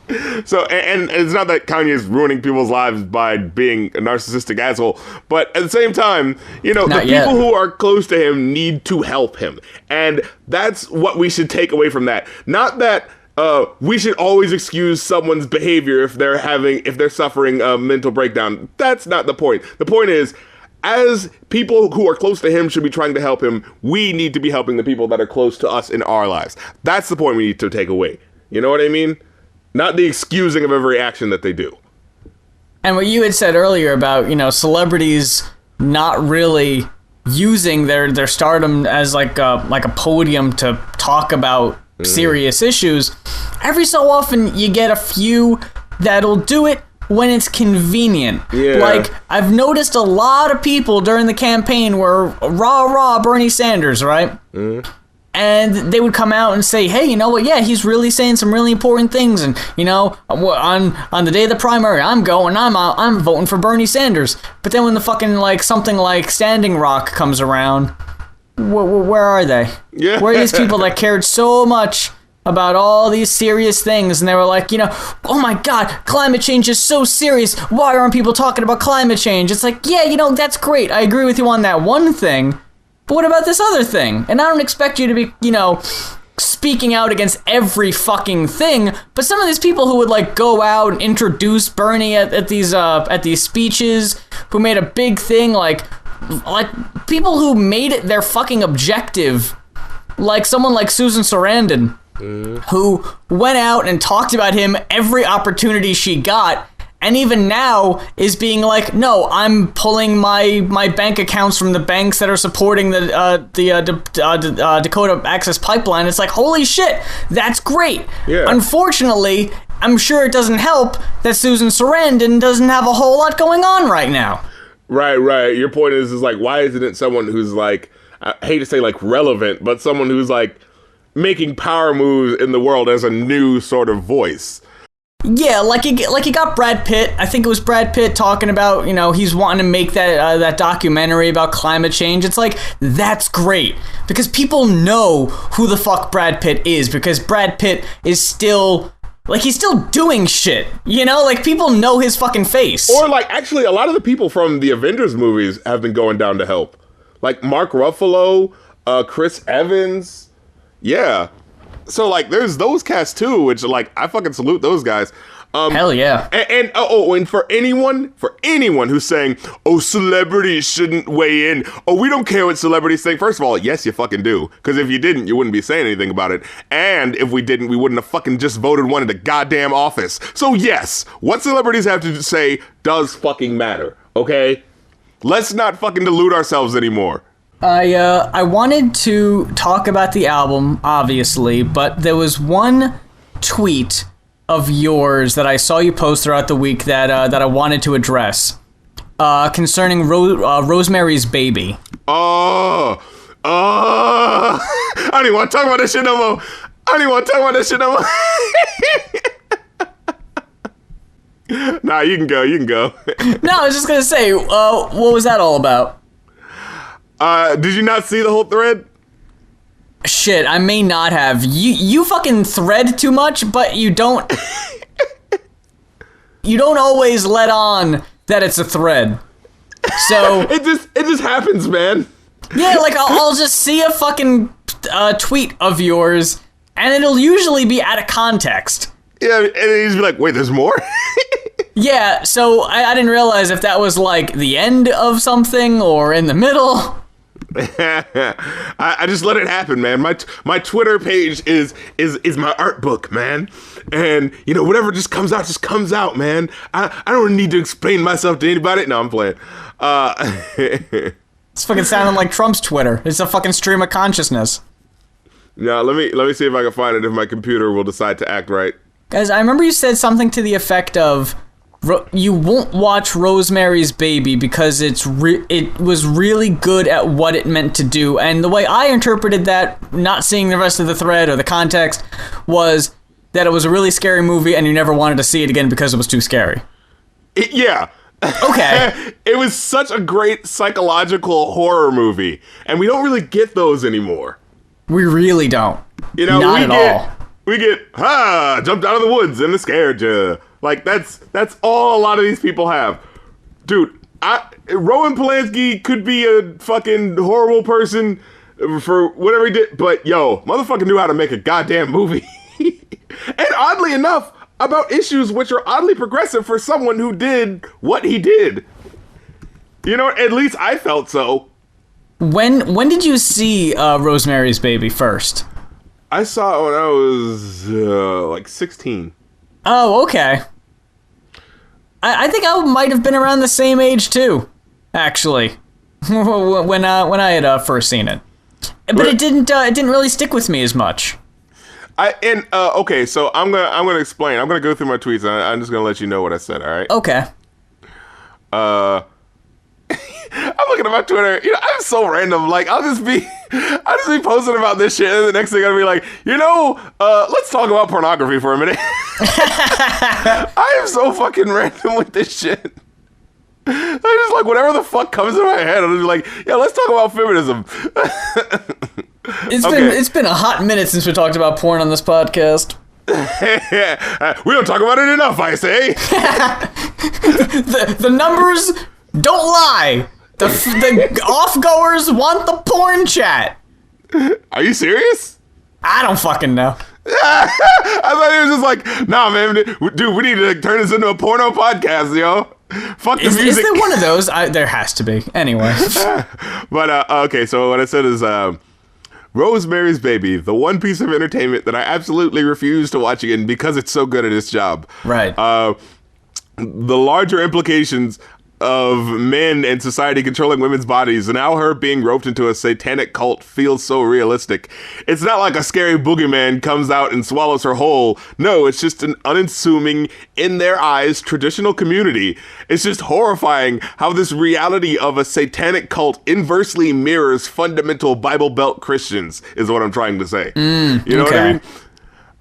Speaker 1: So, and it's not that Kanye is ruining people's lives by being a narcissistic asshole, but at the same time, the people who are close to him need to help him. And that's what we should take away from that. Not that we should always excuse someone's behavior if they're suffering a mental breakdown. That's not the point. The point is, as people who are close to him should be trying to help him, we need to be helping the people that are close to us in our lives. That's the point we need to take away. You know what I mean? Not the excusing of every action that they do.
Speaker 2: And what you had said earlier about, celebrities not really using their stardom as like a podium to talk about serious issues, every so often you get a few that'll do it when it's convenient. Yeah. Like, I've noticed a lot of people during the campaign were rah Bernie Sanders, right? And they would come out and say, hey, you know what? Yeah, he's really saying some really important things. And, on the day of the primary, I'm voting for Bernie Sanders. But then when the fucking, something like Standing Rock comes around, where are they?
Speaker 1: Yeah.
Speaker 2: Where are these people that cared so much about all these serious things, and they were like, oh my god, climate change is so serious. Why aren't people talking about climate change? It's like, yeah, that's great. I agree with you on that one thing. But what about this other thing? And I don't expect you to be, speaking out against every fucking thing, but some of these people who would go out and introduce Bernie at these speeches, who made a big thing, like people who made it their fucking objective, like someone like Susan Sarandon, who went out and talked about him every opportunity she got, and even now is being like, no, I'm pulling my bank accounts from the banks that are supporting the Dakota Access Pipeline. It's like, holy shit, that's great.
Speaker 1: Yeah.
Speaker 2: Unfortunately, I'm sure it doesn't help that Susan Sarandon doesn't have a whole lot going on right now.
Speaker 1: Right. Your point is like, why isn't it someone who's like, I hate to say relevant, but someone who's making power moves in the world as a new sort of voice?
Speaker 2: Yeah, like you got Brad Pitt. I think it was Brad Pitt talking about, he's wanting to make that documentary about climate change. It's like, that's great, because people know who the fuck Brad Pitt is, because Brad Pitt is still, he's still doing shit, people know his fucking face. Or
Speaker 1: actually a lot of the people from the Avengers movies have been going down to help. Like Mark Ruffalo, Chris Evans. Yeah. So there's those cats too, which I fucking salute those guys.
Speaker 2: Hell yeah.
Speaker 1: And for anyone who's saying, oh, celebrities shouldn't weigh in. Oh, we don't care what celebrities think. First of all, yes, you fucking do. Because if you didn't, you wouldn't be saying anything about it. And if we didn't, we wouldn't have fucking just voted one into goddamn office. So yes, what celebrities have to say does fucking matter. Okay? Let's not fucking delude ourselves anymore.
Speaker 2: I wanted to talk about the album, obviously, but there was one tweet of yours that I saw you post throughout the week that I wanted to address, concerning Rosemary's Baby.
Speaker 1: I don't even want to talk about this shit no more. Nah, you can go.
Speaker 2: No, I was just gonna say, what was that all about?
Speaker 1: Did you not see the whole thread?
Speaker 2: Shit, I may not have. You fucking thread too much, but you don't always let on that it's a thread. So
Speaker 1: it just happens, man.
Speaker 2: Yeah, I'll just see a fucking tweet of yours, and it'll usually be out of context.
Speaker 1: Yeah, and he'd be like, wait, there's more?
Speaker 2: Yeah, so I didn't realize if that was the end of something or in the middle.
Speaker 1: I just let it happen, man. My Twitter page is my art book, man. And whatever just comes out, man. I don't need to explain myself to anybody. No, I'm playing.
Speaker 2: It's fucking sounding like Trump's Twitter. It's a fucking stream of consciousness.
Speaker 1: Now let me see if I can find it if my computer will decide to act right.
Speaker 2: Guys, I remember you said something to the effect of you won't watch Rosemary's Baby because it was really good at what it meant to do. And the way I interpreted that, not seeing the rest of the thread or the context, was that it was a really scary movie and you never wanted to see it again because it was too scary.
Speaker 1: Yeah.
Speaker 2: Okay.
Speaker 1: It was such a great psychological horror movie, and we don't really get those anymore.
Speaker 2: We really don't.
Speaker 1: You know,
Speaker 2: not at all.
Speaker 1: We get, jumped out of the woods and it scared you. Like, that's all a lot of these people have. Dude, Roman Polanski could be a fucking horrible person for whatever he did, but yo, motherfucker knew how to make a goddamn movie. And oddly enough, about issues which are oddly progressive for someone who did what he did. You know, at least I felt so.
Speaker 2: When did you see Rosemary's Baby first?
Speaker 1: I saw it when I was like 16.
Speaker 2: Oh, okay. I think I might have been around the same age too, actually, when I had first seen it. But it didn't really stick with me as much.
Speaker 1: Okay, so I'm gonna explain. I'm gonna go through my tweets, and I'm just gonna let you know what I said. All right.
Speaker 2: Okay.
Speaker 1: I'm looking at my Twitter. You know, I'm so random. Like, I'll just be posting about this shit, and the next thing I'll be like, let's talk about pornography for a minute. I am so fucking random with this shit. I just like whatever the fuck comes in my head. I'm just like, yeah, let's talk about feminism.
Speaker 2: It's been a hot minute since we talked about porn on this podcast.
Speaker 1: We don't talk about it enough, I say.
Speaker 2: The numbers don't lie. The off-goers want the porn chat.
Speaker 1: Are you serious?
Speaker 2: I don't fucking know.
Speaker 1: I thought he was just like, nah, man, dude, we need to turn this into a porno podcast, yo. Fuck the music.
Speaker 2: Is there one of those? There has to be. Anyway.
Speaker 1: But, okay, so what I said is, Rosemary's Baby, the one piece of entertainment that I absolutely refuse to watch again because it's so good at its job.
Speaker 2: Right.
Speaker 1: The larger implications of men and society controlling women's bodies and how her being roped into a satanic cult feels so realistic. It's not like a scary boogeyman comes out and swallows her whole. No, it's just an unassuming, in their eyes, traditional community. It's just horrifying how this reality of a satanic cult inversely mirrors fundamental Bible Belt Christians, is what I'm trying to say. You know what I mean?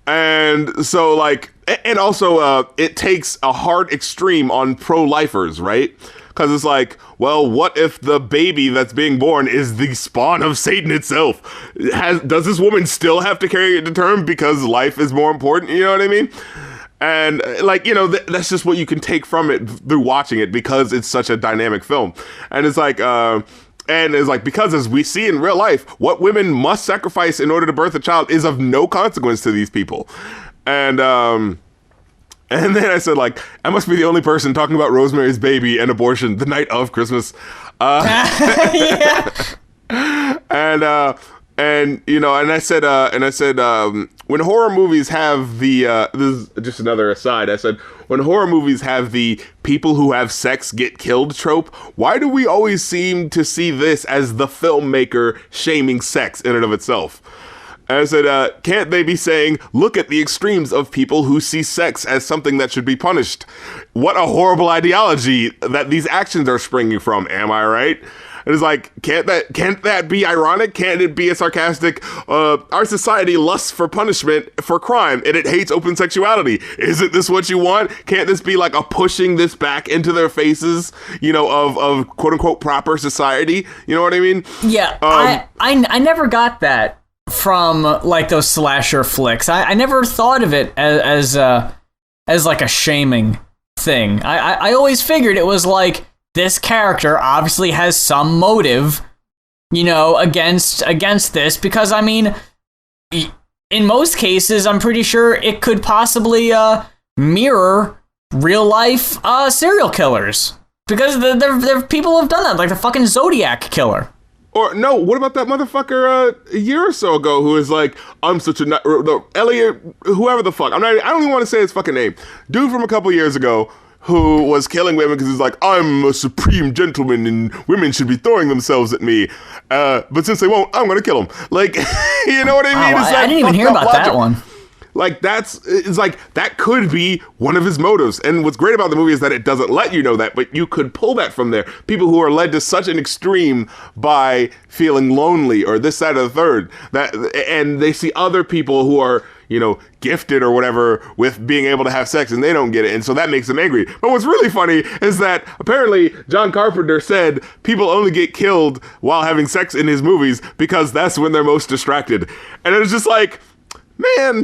Speaker 1: And so, like, and also, it takes a hard extreme on pro-lifers, right? Because it's like, well, what if the baby that's being born is the spawn of Satan itself? Does this woman still have to carry it to term because life is more important? You know what I mean? And, like, you know, that's just what you can take from it through watching it because it's such a dynamic film. And it's like, because as we see in real life, what women must sacrifice in order to birth a child is of no consequence to these people. And then I said, like, I must be the only person talking about Rosemary's Baby and abortion the night of Christmas.
Speaker 2: Yeah.
Speaker 1: And you know, and I said, when horror movies have the, this is just another aside. I said, when horror movies have the people who have sex get killed trope, why do we always seem to see this as the filmmaker shaming sex in and of itself? And I said, can't they be saying, look at the extremes of people who see sex as something that should be punished? What a horrible ideology that these actions are springing from. Am I right? And it's like, can't that be ironic? Can't it be a sarcastic, our society lusts for punishment for crime and it hates open sexuality. Isn't this what you want? Can't this be like a pushing this back into their faces, you know, of quote unquote proper society? You know what I mean?
Speaker 2: Yeah, I never got that from like those slasher flicks. I never thought of it as like a shaming thing. I always figured it was like, this character obviously has some motive, you know, against this, because I mean, in most cases, I'm pretty sure it could possibly mirror real life serial killers, because there people have done that, like the fucking Zodiac killer.
Speaker 1: Or no, what about that motherfucker a year or so ago who is like, I'm such a Elliot, whoever the fuck. I don't even want to say his fucking name. Dude from a couple years ago who was killing women because he's like, I'm a supreme gentleman and women should be throwing themselves at me. But since they won't, I'm going to kill them. Like, you know what I mean?
Speaker 2: Oh, I didn't even hear about that one.
Speaker 1: Like, it's like, that could be one of his motives. And what's great about the movie is that it doesn't let you know that, but you could pull that from there. People who are led to such an extreme by feeling lonely or this, that, or the third, and they see other people who are, you know, gifted or whatever with being able to have sex and they don't get it. And so that makes them angry. But what's really funny is that apparently John Carpenter said people only get killed while having sex in his movies because that's when they're most distracted. And it was just like, man,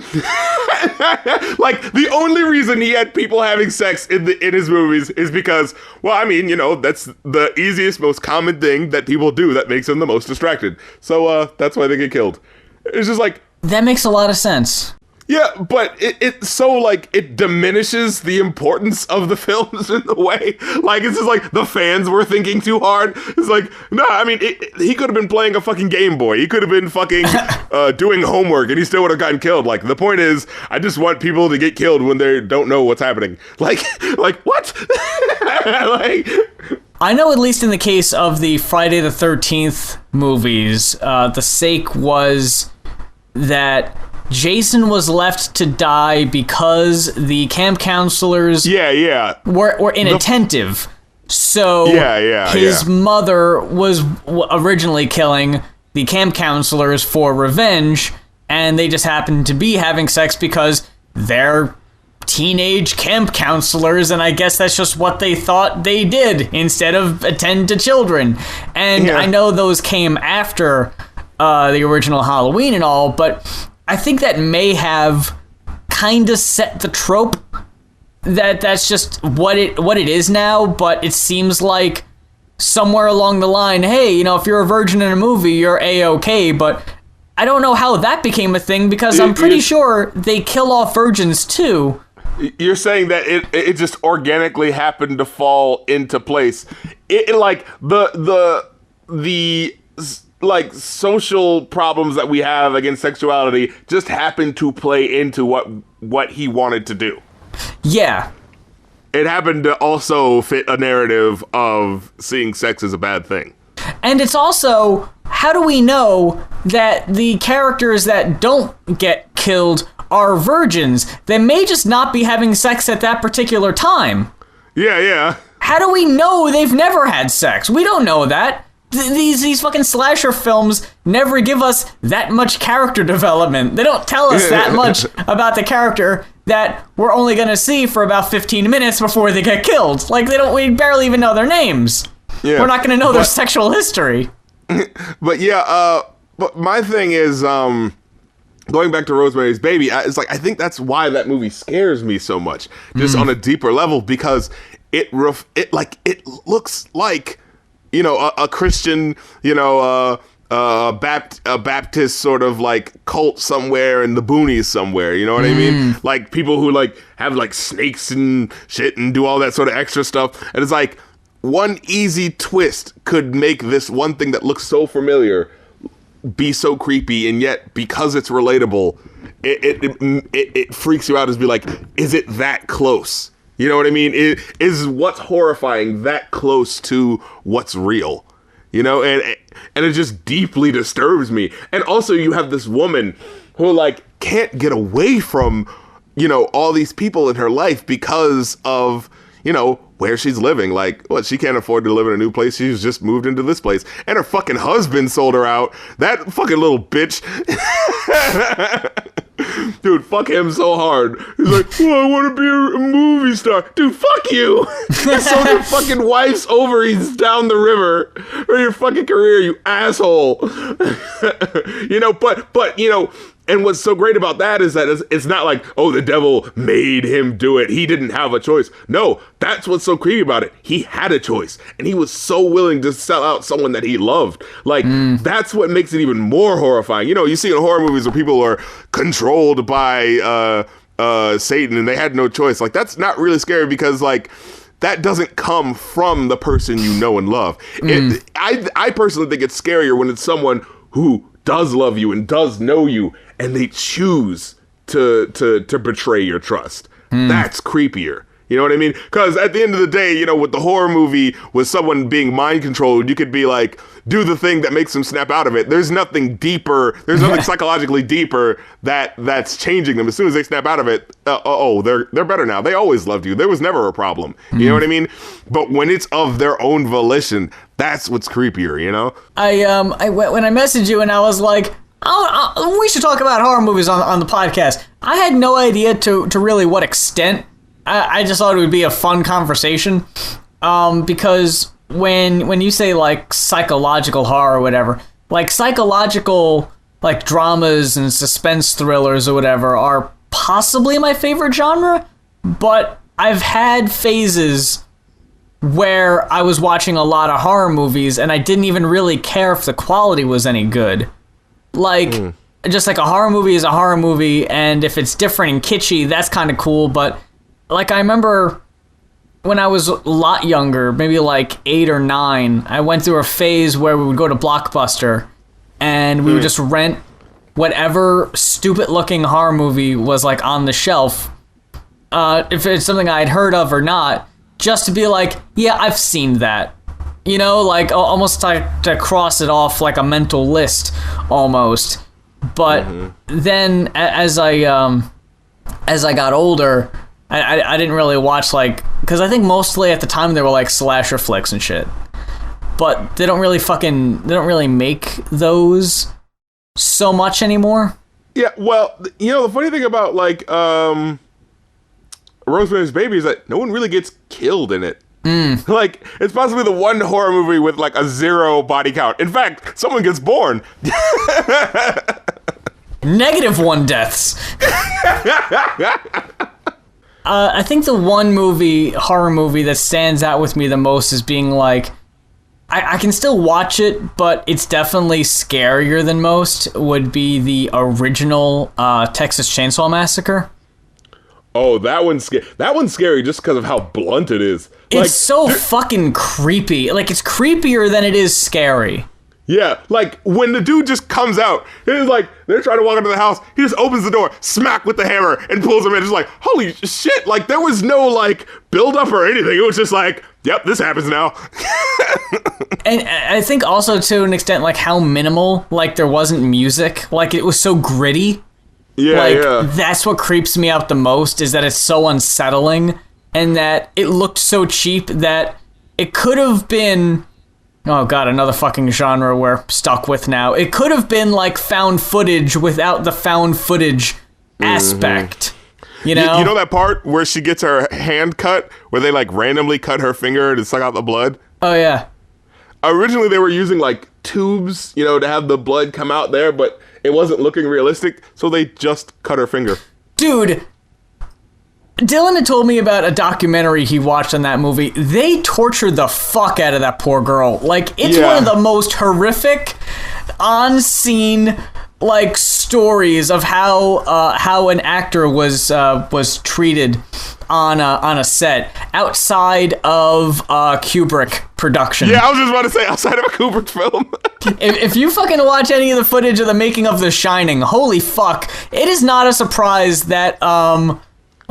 Speaker 1: like the only reason he had people having sex in his movies is because, well, I mean, you know, that's the easiest, most common thing that people do that makes them the most distracted. So that's why they get killed. It's just like,
Speaker 2: that makes a lot of sense.
Speaker 1: Yeah, but it's so, like, it diminishes the importance of the films in a way. Like, it's just like the fans were thinking too hard. It's like, no, I mean, he could have been playing a fucking Game Boy. He could have been fucking doing homework, and he still would have gotten killed. Like, the point is, I just want people to get killed when they don't know what's happening. Like what? Like,
Speaker 2: I know, at least in the case of the Friday the 13th movies, the sake was that Jason was left to die because the camp counselors were inattentive. So his mother was originally killing the camp counselors for revenge, and they just happened to be having sex because they're teenage camp counselors, and I guess that's just what they thought they did instead of attend to children. And I know those came after the original Halloween and all, but I think that may have kind of set the trope that's just what it is now. But it seems like somewhere along the line, hey, you know, if you're a virgin in a movie, you're A-okay. But I don't know how that became a thing because I'm pretty sure they kill off virgins too.
Speaker 1: You're saying that it just organically happened to fall into place. It like the like social problems that we have against sexuality just happened to play into what he wanted to do.
Speaker 2: Yeah.
Speaker 1: It happened to also fit a narrative of seeing sex as a bad thing.
Speaker 2: And it's also, how do we know that the characters that don't get killed are virgins? They may just not be having sex at that particular time.
Speaker 1: Yeah.
Speaker 2: How do we know they've never had sex? We don't know that. These fucking slasher films never give us that much character development. They don't tell us that much about the character that we're only gonna see for about 15 minutes before they get killed. Like, we barely even know their names. Yeah, we're not gonna know their sexual history.
Speaker 1: But but my thing is, going back to Rosemary's Baby, it's like, I think that's why that movie scares me so much, just on a deeper level, because it looks like, you know, a Christian, you know, a Baptist sort of like cult somewhere in the boonies somewhere, you know what I mean? Like people who like have like snakes and shit and do all that sort of extra stuff. And it's like one easy twist could make this one thing that looks so familiar be so creepy, and yet because it's relatable, it freaks you out as be like, is it that close? You know what I mean? Is what's horrifying that close to what's real? You know, and it just deeply disturbs me. And also you have this woman who like can't get away from, you know, all these people in her life because of, you know, where she's living. Like, what, she can't afford to live in a new place. She's just moved into this place. And her fucking husband sold her out. That fucking little bitch. Dude, fuck him so hard. He's like, oh, I want to be a movie star. Dude, fuck you. You sold your fucking wife's ovaries down the river for your fucking career, you asshole. You know, but, you know, and what's so great about that is that it's not like, oh, the devil made him do it. He didn't have a choice. No, that's what's so creepy about it. He had a choice, and he was so willing to sell out someone that he loved. Like, that's what makes it even more horrifying. You know, you see in horror movies where people are controlled by Satan, and they had no choice. Like, that's not really scary because, like, that doesn't come from the person you know and love. I personally think it's scarier when it's someone who does love you and does know you, and they choose to betray your trust. That's creepier. You know what I mean? Because at the end of the day, you know, with the horror movie, with someone being mind controlled, you could be like, do the thing that makes them snap out of it. There's nothing deeper. There's nothing psychologically deeper that's changing them. As soon as they snap out of it, they're better now. They always loved you. There was never a problem. You know what I mean? But when it's of their own volition, that's what's creepier, you know?
Speaker 2: When I messaged you and I was like, we should talk about horror movies on the podcast. I had no idea to really what extent. I just thought it would be a fun conversation. Because when you say like psychological horror or whatever, like psychological like dramas and suspense thrillers or whatever are possibly my favorite genre, but I've had phases where I was watching a lot of horror movies and I didn't even really care if the quality was any good. Like, just like a horror movie is a horror movie, and if it's different and kitschy, that's kind of cool, but like I remember when I was a lot younger, maybe like 8 or 9, I went through a phase where we would go to Blockbuster and we would just rent whatever stupid-looking horror movie was like on the shelf, if it's something I had heard of or not, just to be like, yeah, I've seen that. You know, like almost like to cross it off like a mental list, almost. But then as I got older, I didn't really watch like, because I think mostly at the time they were like slasher flicks and shit. But they don't really make those so much anymore.
Speaker 1: Yeah, well, you know, the funny thing about like Rosemary's Baby is that no one really gets killed in it. Like, it's possibly the one horror movie with like a 0 body count. In fact, someone gets born.
Speaker 2: -1 deaths. I think the one horror movie that stands out with me the most is being like, I can still watch it, but it's definitely scarier than most, would be the original Texas Chainsaw Massacre.
Speaker 1: Oh, that one's scary just because of how blunt it is.
Speaker 2: Like, it's so fucking creepy. Like, it's creepier than it is scary.
Speaker 1: Yeah, like, when the dude just comes out, it's like, they're trying to walk into the house, he just opens the door, smack with the hammer, and pulls him in. It's like, holy shit, like, there was no, like, build-up or anything. It was just like, yep, this happens now.
Speaker 2: And I think also, to an extent, like, how minimal, like, there wasn't music. Like, it was so gritty.
Speaker 1: Yeah,
Speaker 2: That's what creeps me out the most, is that it's so unsettling, and that it looked so cheap that it could have been... Oh god, another fucking genre we're stuck with now. It could have been like found footage without the found footage aspect. You know?
Speaker 1: You know that part where she gets her hand cut, where they like randomly cut her finger to suck out the blood?
Speaker 2: Oh yeah.
Speaker 1: Originally they were using like tubes, you know, to have the blood come out there, but it wasn't looking realistic, so they just cut her finger.
Speaker 2: Dude, Dylan had told me about a documentary he watched on that movie. They tortured the fuck out of that poor girl. Like, it's one of the most horrific on-scene like stories of how an actor was treated on a set outside of Kubrick production.
Speaker 1: Yeah, I was just about to say outside of a Kubrick film.
Speaker 2: If you fucking watch any of the footage of the making of The Shining, holy fuck, it is not a surprise that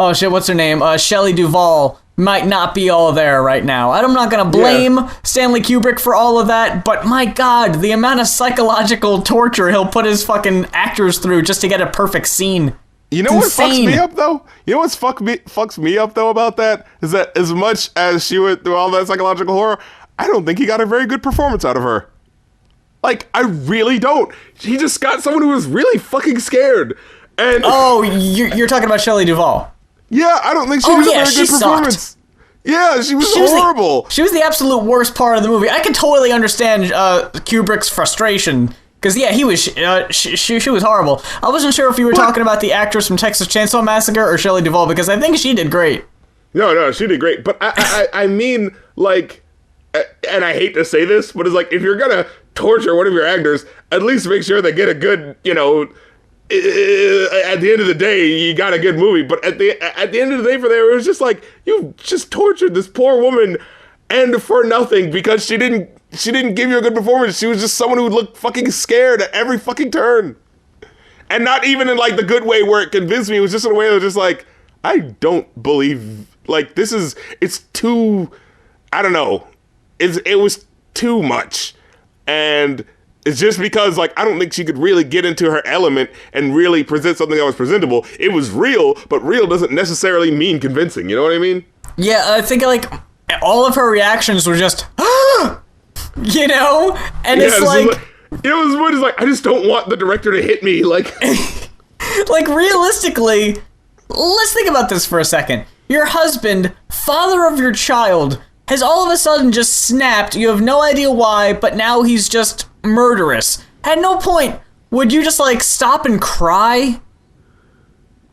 Speaker 2: oh shit, what's her name? Shelley Duvall might not be all there right now. I'm not gonna blame Stanley Kubrick for all of that, but my god, the amount of psychological torture he'll put his fucking actors through just to get a perfect scene.
Speaker 1: You know what fucks me up though? You know what's fucks me up though about that? Is that as much as she went through all that psychological horror, I don't think he got a very good performance out of her. Like, I really don't. He just got someone who was really fucking scared. And
Speaker 2: oh, you're talking about Shelley Duvall.
Speaker 1: Yeah, I don't think she was a very good performance. Sucked. Yeah, she was horrible.
Speaker 2: She was the absolute worst part of the movie. I can totally understand Kubrick's frustration. Because, yeah, he was she was horrible. I wasn't sure if you were talking about the actress from Texas Chainsaw Massacre or Shelley Duvall, because I think she did great.
Speaker 1: No, she did great. But I mean, like, and I hate to say this, but it's like, if you're going to torture one of your actors, at least make sure they get a good, you know... at the end of the day, you got a good movie, but at the end of the day for there, it was just like, you just tortured this poor woman, and for nothing, because she didn't give you a good performance. She was just someone who looked fucking scared at every fucking turn, and not even in like the good way where it convinced me. It was just in a way that was just like, I don't believe Like, it's too, I don't know. It was too much. And it's just because, like, I don't think she could really get into her element and really present something that was presentable. It was real, but real doesn't necessarily mean convincing. You know what I mean?
Speaker 2: Yeah, I think, like, all of her reactions were just, you know? And it's like...
Speaker 1: It was more just like, I just don't want the director to hit me. Like,
Speaker 2: like, realistically, let's think about this for a second. Your husband, father of your child, has all of a sudden just snapped. You have no idea why, but now he's just murderous. At no point would you just, like, stop and cry?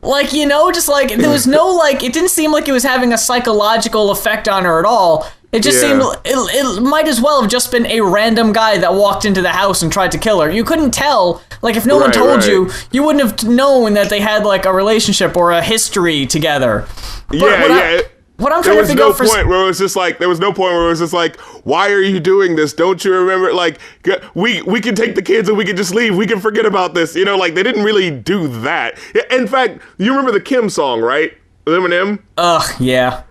Speaker 2: Like, you know, just, like, there was no, like, it didn't seem like it was having a psychological effect on her at all. It just seemed, it might as well have just been a random guy that walked into the house and tried to kill her. You couldn't tell, like, if no one told you, you wouldn't have known that they had, like, a relationship or a history together. But what I'm trying to figure out
Speaker 1: there was no point where it was just like, why are you doing this? Don't you remember? Like, we can take the kids and we can just leave. We can forget about this. You know, like, they didn't really do that. In fact, you remember the Kim song, right? With Eminem?
Speaker 2: Ugh, yeah.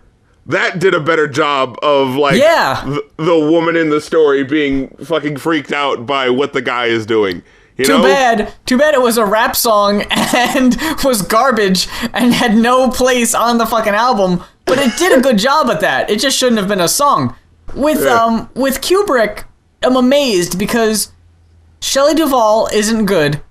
Speaker 1: That did a better job of, like, the woman in the story being fucking freaked out by what the guy is doing. You know?
Speaker 2: Too bad it was a rap song and was garbage and had no place on the fucking album, but it did a good job at that. It just shouldn't have been a song. With Kubrick, I'm amazed because Shelley Duvall isn't good.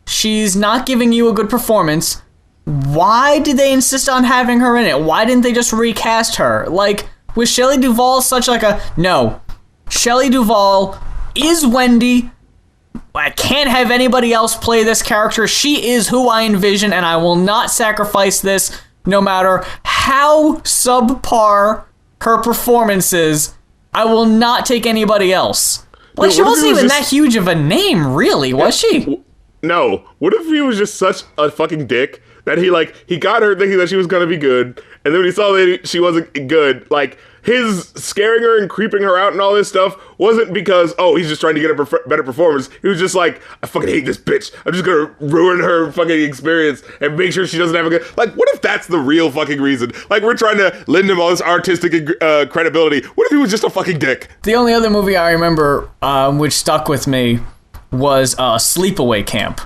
Speaker 2: She's not giving you a good performance. Why did they insist on having her in it? Why didn't they just recast her? Like, was Shelley Duvall such like a... No. Shelley Duvall is Wendy. I can't have anybody else play this character. She is who I envision, and I will not sacrifice this no matter how subpar her performance is. I will not take anybody else. Like, she wasn't even that huge of a name, really, was she?
Speaker 1: No. What if he was just such a fucking dick that he got her thinking that she was gonna be good, and then when he saw that she wasn't good, like, his scaring her and creeping her out and all this stuff wasn't because, he's just trying to get a better performance. He was just like, I fucking hate this bitch. I'm just gonna ruin her fucking experience and make sure she doesn't have a good... Like, what if that's the real fucking reason? Like, we're trying to lend him all this artistic credibility. What if he was just a fucking dick?
Speaker 2: The only other movie I remember, which stuck with me, was Sleepaway Camp.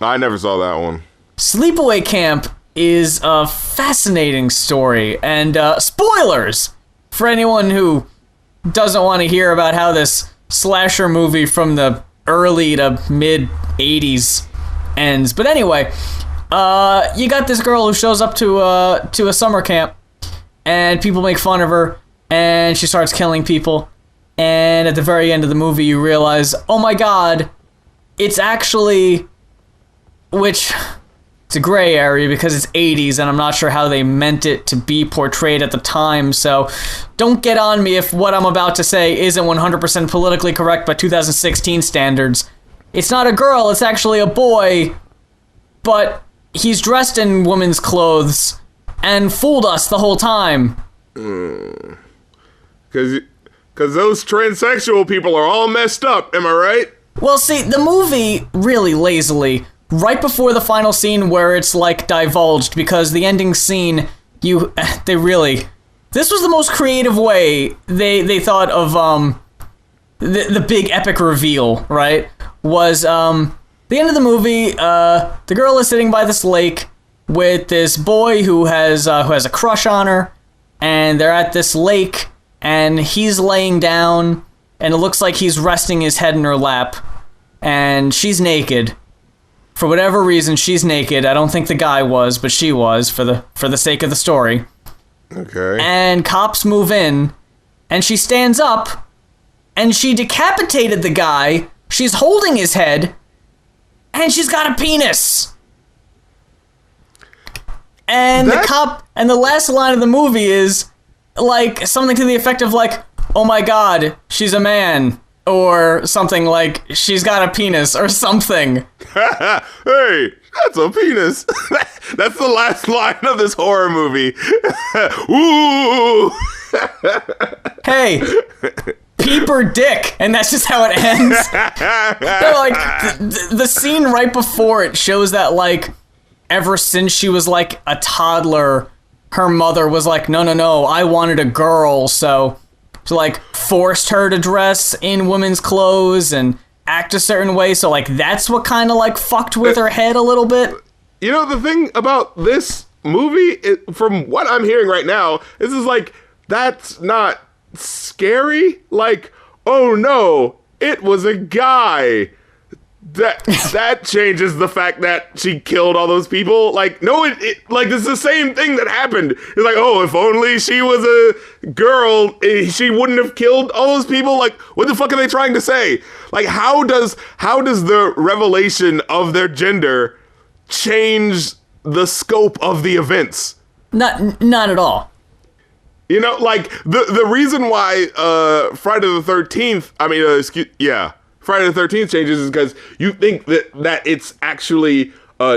Speaker 1: I never saw that one.
Speaker 2: Sleepaway Camp is a fascinating story, and spoilers for anyone who doesn't want to hear about how this slasher movie from the early to mid 80s ends. But anyway, you got this girl who shows up to a summer camp, and people make fun of her, and she starts killing people. And at the very end of the movie, you realize, oh my god, it's actually... Which, it's a gray area because it's 80s, and I'm not sure how they meant it to be portrayed at the time, so don't get on me if what I'm about to say isn't 100% politically correct by 2016 standards. It's not a girl, it's actually a boy, but he's dressed in women's clothes and fooled us the whole time.
Speaker 1: Because those transsexual people are all messed up, am I right?
Speaker 2: Well, see, the movie really lazily... Right before the final scene where it's, like, divulged, because the ending scene, they really... This was the most creative way they thought of, the big epic reveal, right? Was, the end of the movie, the girl is sitting by this lake with this boy who has a crush on her, and they're at this lake, and he's laying down, and it looks like he's resting his head in her lap, and she's naked. For whatever reason, she's naked. I don't think the guy was, but she was, for the sake of the story.
Speaker 1: Okay.
Speaker 2: And cops move in, and she stands up, and she decapitated the guy. She's holding his head, and she's got a penis. And the last line of the movie is, like, something to the effect of, like, oh my god, she's a man. Or something like, she's got a penis, or something.
Speaker 1: Hey, that's a penis. That's the last line of this horror movie. Ooh.
Speaker 2: Hey, peep or dick, and that's just how it ends. No, like, the scene right before it shows that, like, ever since she was, like, a toddler, her mother was like, no, I wanted a girl, so like forced her to dress in women's clothes and act a certain way. So like that's what kind of like fucked with her head a little bit.
Speaker 1: You know, the thing about this movie, from what I'm hearing right now, is like, that's not scary. Like, oh no, it was a guy. That changes the fact that she killed all those people. Like, no, it like, it's the same thing that happened. It's like, oh, if only she was a girl, she wouldn't have killed all those people. Like, what the fuck are they trying to say? Like, how does the revelation of their gender change the scope of the events?
Speaker 2: Not at all.
Speaker 1: You know, like, the reason why Friday the 13th, Friday the 13th changes is because you think that it's actually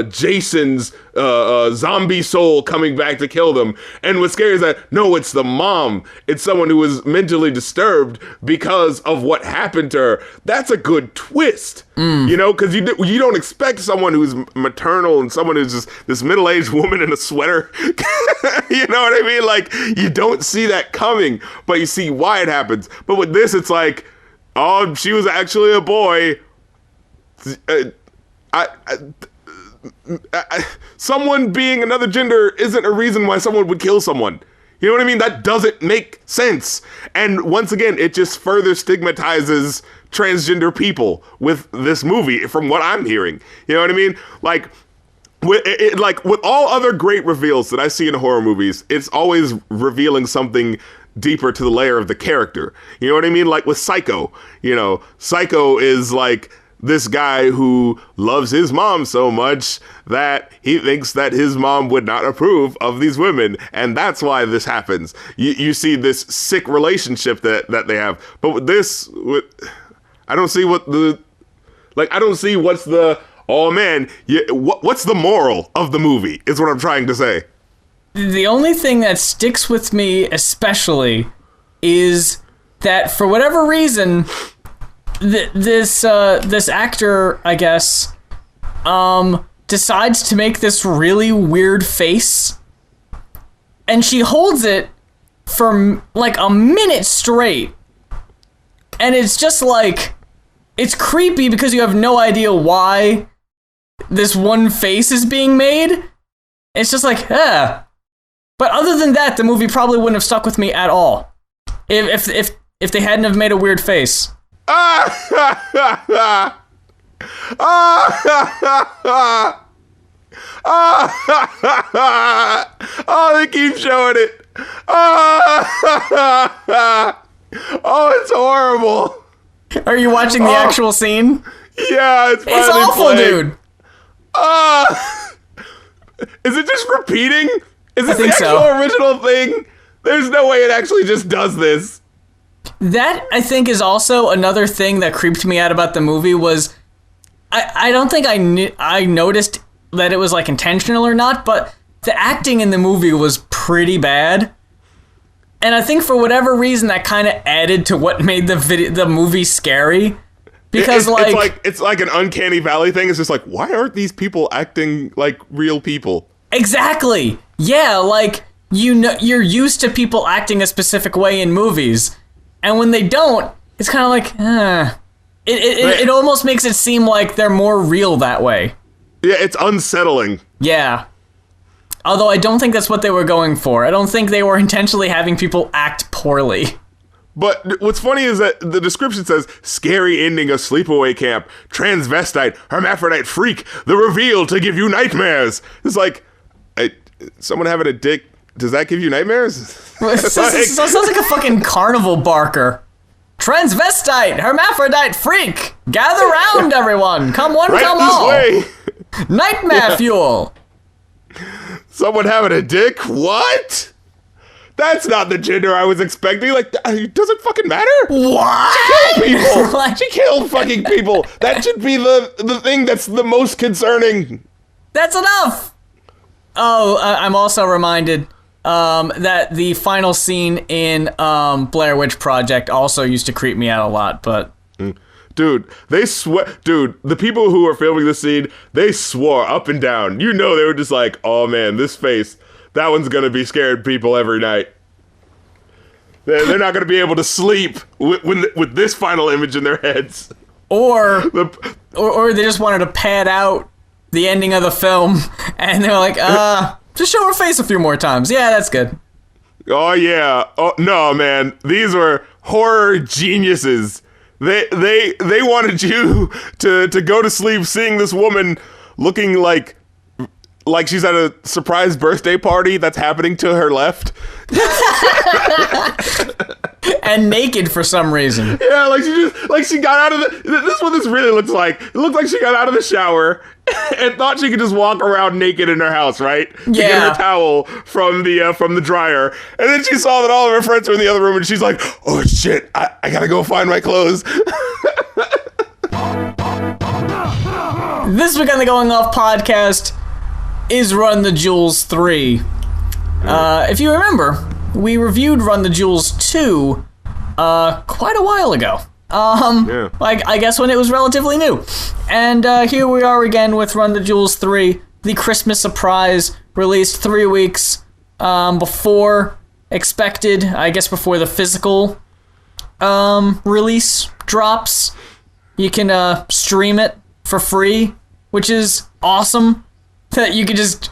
Speaker 1: Jason's zombie soul coming back to kill them. And what's scary is that, no, it's the mom. It's someone who was mentally disturbed because of what happened to her. That's a good twist, you know, because you don't expect someone who's maternal and someone who's just this middle-aged woman in a sweater. You know what I mean? Like, you don't see that coming, but you see why it happens. But with this, it's like, oh, she was actually a boy. Someone being another gender isn't a reason why someone would kill someone. You know what I mean? That doesn't make sense. And once again, it just further stigmatizes transgender people with this movie, from what I'm hearing. You know what I mean? Like, with all other great reveals that I see in horror movies, it's always revealing something deeper to the layer of the character. You know what I mean? Like with Psycho, you know, Psycho is like this guy who loves his mom so much that he thinks that his mom would not approve of these women. And that's why this happens. You see this sick relationship that they have. But with this, I don't see what's the, oh man, what's the moral of the movie is what I'm trying to say.
Speaker 2: The only thing that sticks with me especially is that for whatever reason, this actor, I guess, decides to make this really weird face, and she holds it for like a minute straight, and it's just like, it's creepy because you have no idea why this one face is being made. It's just like, But other than that, the movie probably wouldn't have stuck with me at all if they hadn't have made a weird face.
Speaker 1: Oh, they keep showing it. Oh, it's horrible.
Speaker 2: Are you watching the actual scene?
Speaker 1: Yeah, it's
Speaker 2: awful,
Speaker 1: playing.
Speaker 2: dude.
Speaker 1: Is it just repeating? Is this the
Speaker 2: so.
Speaker 1: actual original thing? There's no way it actually just does this.
Speaker 2: That, I think, is also another thing that creeped me out about the movie was, I don't think I noticed that it was like intentional or not, but the acting in the movie was pretty bad. And I think for whatever reason that kind of added to what made the movie scary. Because
Speaker 1: it's like an uncanny valley thing. It's just like, why aren't these people acting like real people? Exactly.
Speaker 2: Yeah, like, you're used to people acting a specific way in movies, and when they don't, it's kind of like, It almost makes it seem like they're more real that way.
Speaker 1: Yeah, it's unsettling.
Speaker 2: Yeah. Although I don't think that's what they were going for. I don't think they were intentionally having people act poorly.
Speaker 1: But what's funny is that the description says, scary ending of sleepaway camp, transvestite, hermaphrodite freak, the reveal to give you nightmares. It's like, someone having a dick, does that give you nightmares?
Speaker 2: It sounds like a fucking carnival barker. Transvestite, hermaphrodite freak, gather round everyone, come one, right come all. Way. Nightmare fuel.
Speaker 1: Someone having a dick? What? That's not the gender I was expecting. Like, does it fucking matter?
Speaker 2: What?
Speaker 1: She killed people. She killed fucking people. That should be the thing that's the most concerning.
Speaker 2: That's enough. Oh, I'm also reminded that the final scene in Blair Witch Project also used to creep me out a lot, but...
Speaker 1: Dude, the people who were filming this scene, they swore up and down. You know, they were just like, oh man, this face that one's going to be scaring people every night. They're not going to be able to sleep with this final image in their heads.
Speaker 2: Or they just wanted to pad out the ending of the film, and they're like, just show her face a few more times. Yeah, that's good.
Speaker 1: Oh, yeah. Oh, no, man. These were horror geniuses. They wanted you to go to sleep seeing this woman looking like she's at a surprise birthday party that's happening to her left.
Speaker 2: And naked for some reason.
Speaker 1: Yeah, she got out of this is what this really looks like. It looks like she got out of the shower and thought she could just walk around naked in her house, right? To get her towel from the dryer. And then she saw that all of her friends were in the other room and she's like, oh shit, I gotta go find my clothes.
Speaker 2: This week on the Going Off podcast is Run the Jewels 3. If you remember, we reviewed Run the Jewels 2 quite a while ago. I guess when it was relatively new. And here we are again with Run the Jewels 3, the Christmas surprise, released 3 weeks before expected, I guess before the physical release drops. You can stream it for free, which is awesome. That you can just,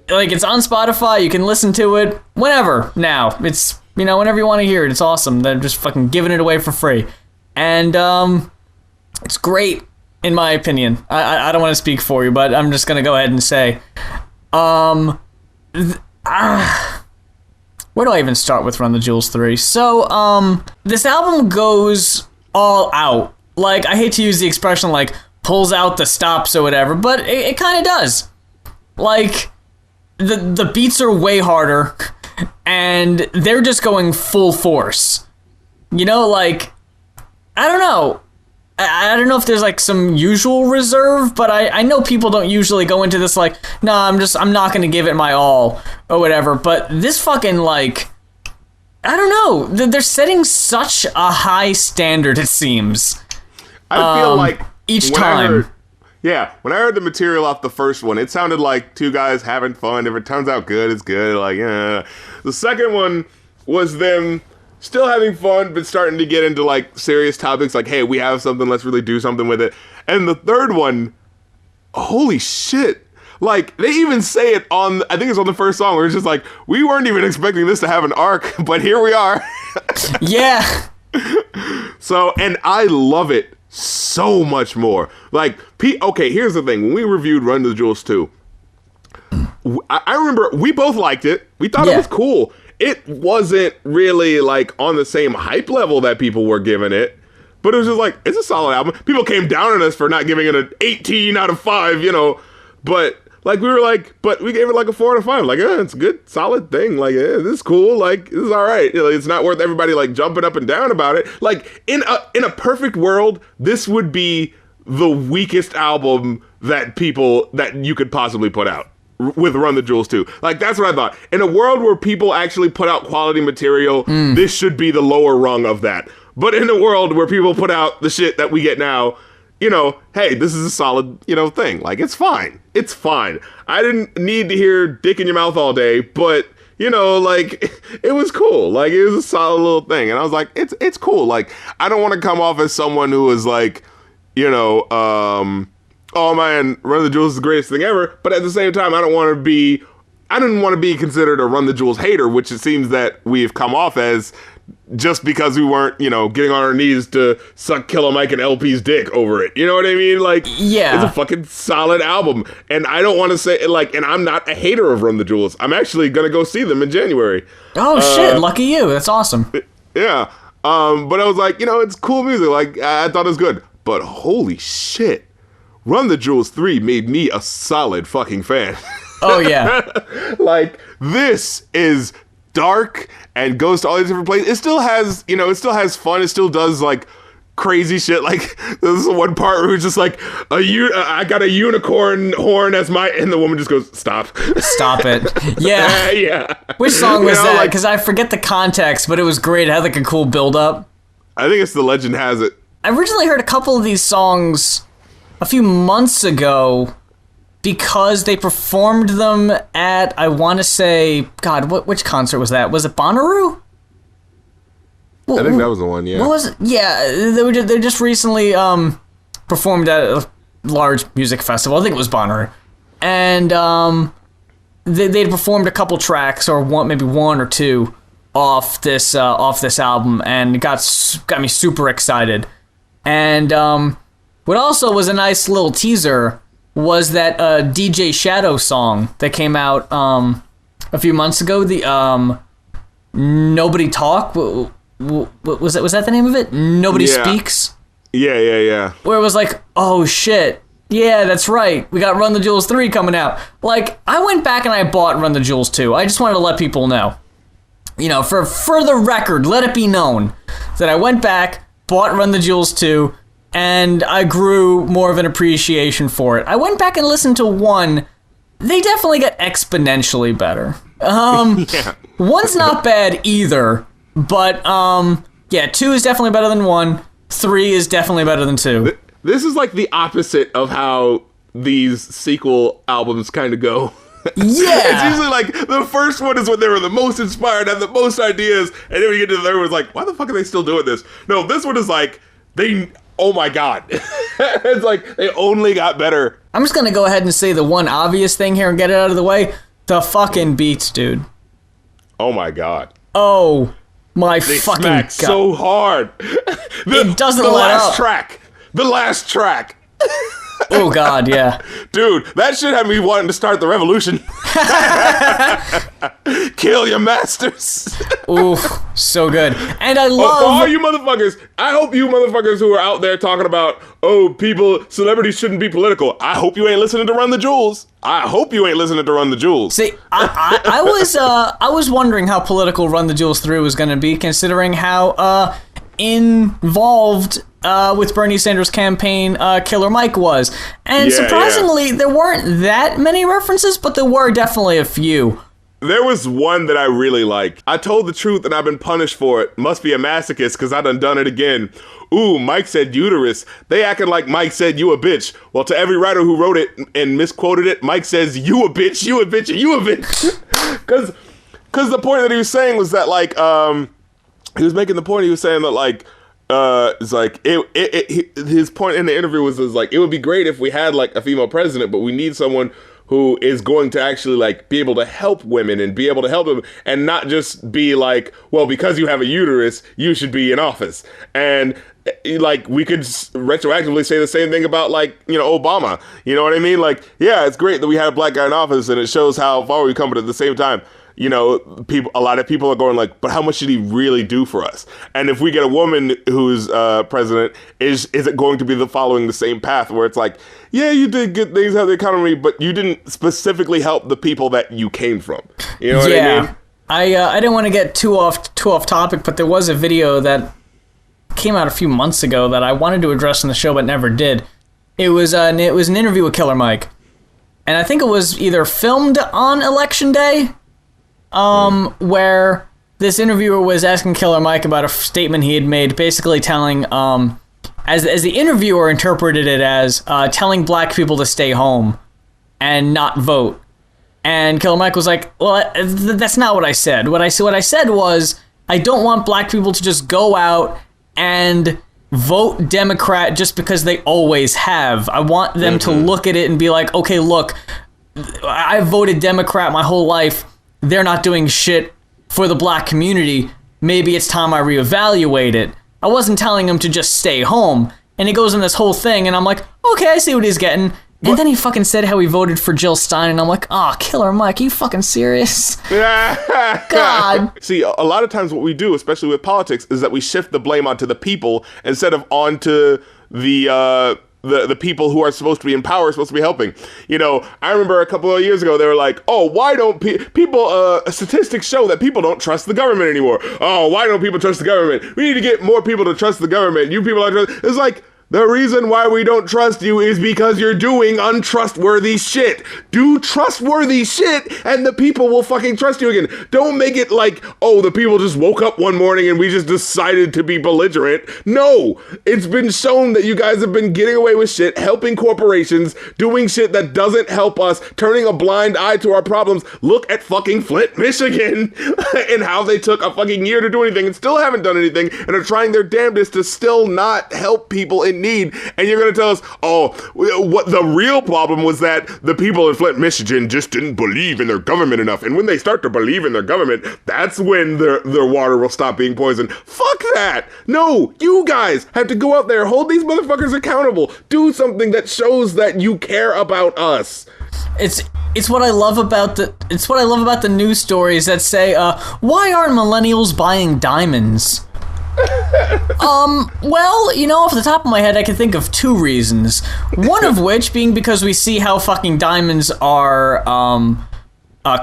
Speaker 2: it's on Spotify, you can listen to it whenever now. It's, whenever you want to hear it, it's awesome. They're just fucking giving it away for free. And, it's great, in my opinion. I don't want to speak for you, but I'm just gonna go ahead and say, where do I even start with Run the Jewels 3? So, this album goes all out. Like, I hate to use the expression, pulls out the stops or whatever, but it kind of does. Like, the beats are way harder, and they're just going full force. I don't know. I don't know if there's, some usual reserve, but I know people don't usually go into this no, I'm not gonna give it my all, or whatever, but this fucking, I don't know. They're setting such a high standard, it seems.
Speaker 1: I feel like
Speaker 2: each time.
Speaker 1: When I heard the material off the first one, it sounded like two guys having fun. If it turns out good, it's good. The second one was them still having fun, but starting to get into serious topics hey, we have something, let's really do something with it. And the third one, holy shit. They even say it I think it's on the first song, where it's just we weren't even expecting this to have an arc, but here we are.
Speaker 2: Yeah.
Speaker 1: So, and I love it so much more. Okay, here's the thing. When we reviewed Run the Jewels 2, I remember we both liked it. We thought it was cool. It wasn't really on the same hype level that people were giving it, but it was just it's a solid album. People came down on us for not giving it an 18 out of 5, but we were but we gave it a 4 out of 5. It's a good, solid thing. This is cool. This is all right. It's not worth everybody jumping up and down about it. In a perfect world, this would be the weakest album that you could possibly put out with Run the Jewels 2. That's what I thought. In a world where people actually put out quality material, this should be the lower rung of that. But in a world where people put out the shit that we get now, hey, this is a solid, thing. It's fine. It's fine. I didn't need to hear dick in your mouth all day, but, it was cool. It was a solid little thing. And I was it's cool. I don't want to come off as someone who is oh man, Run the Jewels is the greatest thing ever. But at the same time, I didn't want to be considered a Run the Jewels hater, which it seems that we've come off as, just because we weren't, getting on our knees to suck Killer Mike and LP's dick over it. You know what I mean?
Speaker 2: Yeah.
Speaker 1: It's a fucking solid album. And I don't want to say, and I'm not a hater of Run the Jewels. I'm actually going to go see them in January.
Speaker 2: Oh, shit. Lucky you. That's awesome.
Speaker 1: Yeah. But I was it's cool music. I thought it was good. But holy shit. Run the Jewels 3 made me a solid fucking fan.
Speaker 2: Oh, yeah.
Speaker 1: This is dark and goes to all these different places. It still has, it still has fun. It still does crazy shit. There's one part where it's just I got a unicorn horn as my, and the woman just goes, stop
Speaker 2: it. Yeah.
Speaker 1: Yeah.
Speaker 2: Which song was that? Because I forget the context, but it was great. It had a cool build up.
Speaker 1: I think it's The Legend Has It.
Speaker 2: I originally heard a couple of these songs a few months ago, because they performed them at, I want to say, God, which concert was that? Was it Bonnaroo?
Speaker 1: I think that was the one, yeah.
Speaker 2: What was it? Yeah, they just recently performed at a large music festival. I think it was Bonnaroo. And they'd performed a couple tracks, or maybe one or two, off this album, and it got me super excited. And what also was a nice little teaser was that DJ Shadow song that came out a few months ago. The Nobody Talk. Was that the name of it? Nobody Speaks?
Speaker 1: Yeah.
Speaker 2: Where it was like, oh shit, yeah, that's right, we got Run the Jewels 3 coming out. Like, I went back and I bought Run the Jewels 2. I just wanted to let people know. You know, for the record, let it be known that I went back, bought Run the Jewels 2, and I grew more of an appreciation for it. I went back and listened to 1. They definitely get exponentially better.
Speaker 1: Yeah.
Speaker 2: 1's not bad either. But, 2 is definitely better than 1. 3 is definitely better than 2.
Speaker 1: This is like the opposite of how these sequel albums kind of go.
Speaker 2: Yeah.
Speaker 1: It's usually like, the first one is when they were the most inspired, had the most ideas, and then when you get to the third one, it's like, why the fuck are they still doing this? No, this one is like, oh my god. It's like, they only got better.
Speaker 2: I'm just gonna go ahead and say the one obvious thing here and get it out of the way. The fucking beats, dude.
Speaker 1: Oh my god.
Speaker 2: Oh. My
Speaker 1: they
Speaker 2: fucking
Speaker 1: smack
Speaker 2: god.
Speaker 1: So hard.
Speaker 2: It doesn't
Speaker 1: the
Speaker 2: let
Speaker 1: last
Speaker 2: up.
Speaker 1: track. The last track.
Speaker 2: Oh god, yeah.
Speaker 1: Dude, that shit had me wanting to start the revolution. Kill your masters.
Speaker 2: Ooh, so good. And I love...
Speaker 1: For all you motherfuckers, I hope you motherfuckers who are out there talking about, celebrities shouldn't be political. I hope you ain't listening to Run the Jewels. I hope you ain't listening to Run the Jewels.
Speaker 2: See, I was wondering how political Run the Jewels 3 was going to be, considering how involved with Bernie Sanders' campaign Killer Mike was. And surprisingly, there weren't that many references, but there were definitely a few.
Speaker 1: There was one that I really liked. I told the truth and I've been punished for it. Must be a masochist because I done it again. Ooh, Mike said uterus. They acting like Mike said you a bitch. Well, to every writer who wrote it and misquoted it, Mike says you a bitch, you a bitch, and you a bitch. Because the point that he was saying was that, like, he was making the point, he was saying that, like, it's like, his point in the interview was like, it would be great if we had, like, a female president, but we need someone who is going to actually, like, be able to help women and be able to help them and not just be like, well, because you have a uterus, you should be in office. And, like, we could retroactively say the same thing about, like, you know, Obama. You know what I mean? Like, yeah, it's great that we had a black guy in office and it shows how far we've come, but at the same time, you know, a lot of people are going like, but how much did he really do for us? And if we get a woman who's president, is it going to be following the same path where it's like, yeah, you did good things, help the economy, but you didn't specifically help the people that you came from. You know what I mean?
Speaker 2: I didn't want to get too off topic, but there was a video that came out a few months ago that I wanted to address in the show but never did. It was an interview with Killer Mike, and I think it was either filmed on Election Day. Where this interviewer was asking Killer Mike about a statement he had made, basically telling, as the interviewer interpreted it as, telling black people to stay home and not vote. And Killer Mike was like, well, that's not what I said. What I said was, I don't want black people to just go out and vote Democrat just because they always have. I want them to look at it and be like, okay, look, I voted Democrat my whole life. They're not doing shit for the black community. Maybe it's time I reevaluate it. I wasn't telling him to just stay home. And he goes in this whole thing, and I'm like, okay, I see what he's getting. And then he fucking said how he voted for Jill Stein, and I'm like, oh, Killer Mike, are you fucking serious? God.
Speaker 1: See, a lot of times what we do, especially with politics, is that we shift the blame onto the people instead of onto the people who are supposed to be in power, supposed to be helping. You know, I remember a couple of years ago, they were like, oh, why don't people, statistics show that people don't trust the government anymore. Oh, why don't people trust the government? We need to get more people to trust the government. You people are trust. It's like, The reason why we don't trust you is because you're doing untrustworthy shit. Do trustworthy shit and the people will fucking trust you again. Don't make it like, oh, the people just woke up one morning and we just decided to be belligerent. No, it's been shown that you guys have been getting away with shit, helping corporations, doing shit that doesn't help us, turning a blind eye to our problems. Look at fucking Flint, Michigan, and how they took a fucking year to do anything and still haven't done anything and are trying their damnedest to still not help people in need. And you're going to tell us, oh, what the real problem was that the people in Flint, Michigan just didn't believe in their government enough. And when they start to believe in their government, that's when their water will stop being poisoned. Fuck that. No, you guys have to go out there, hold these motherfuckers accountable. Do something that shows that you care about us.
Speaker 2: It's what I love about the news stories that say, why aren't millennials buying diamonds? Well, you know, off the top of my head, I can think of two reasons. One of which being because we see how fucking diamonds are,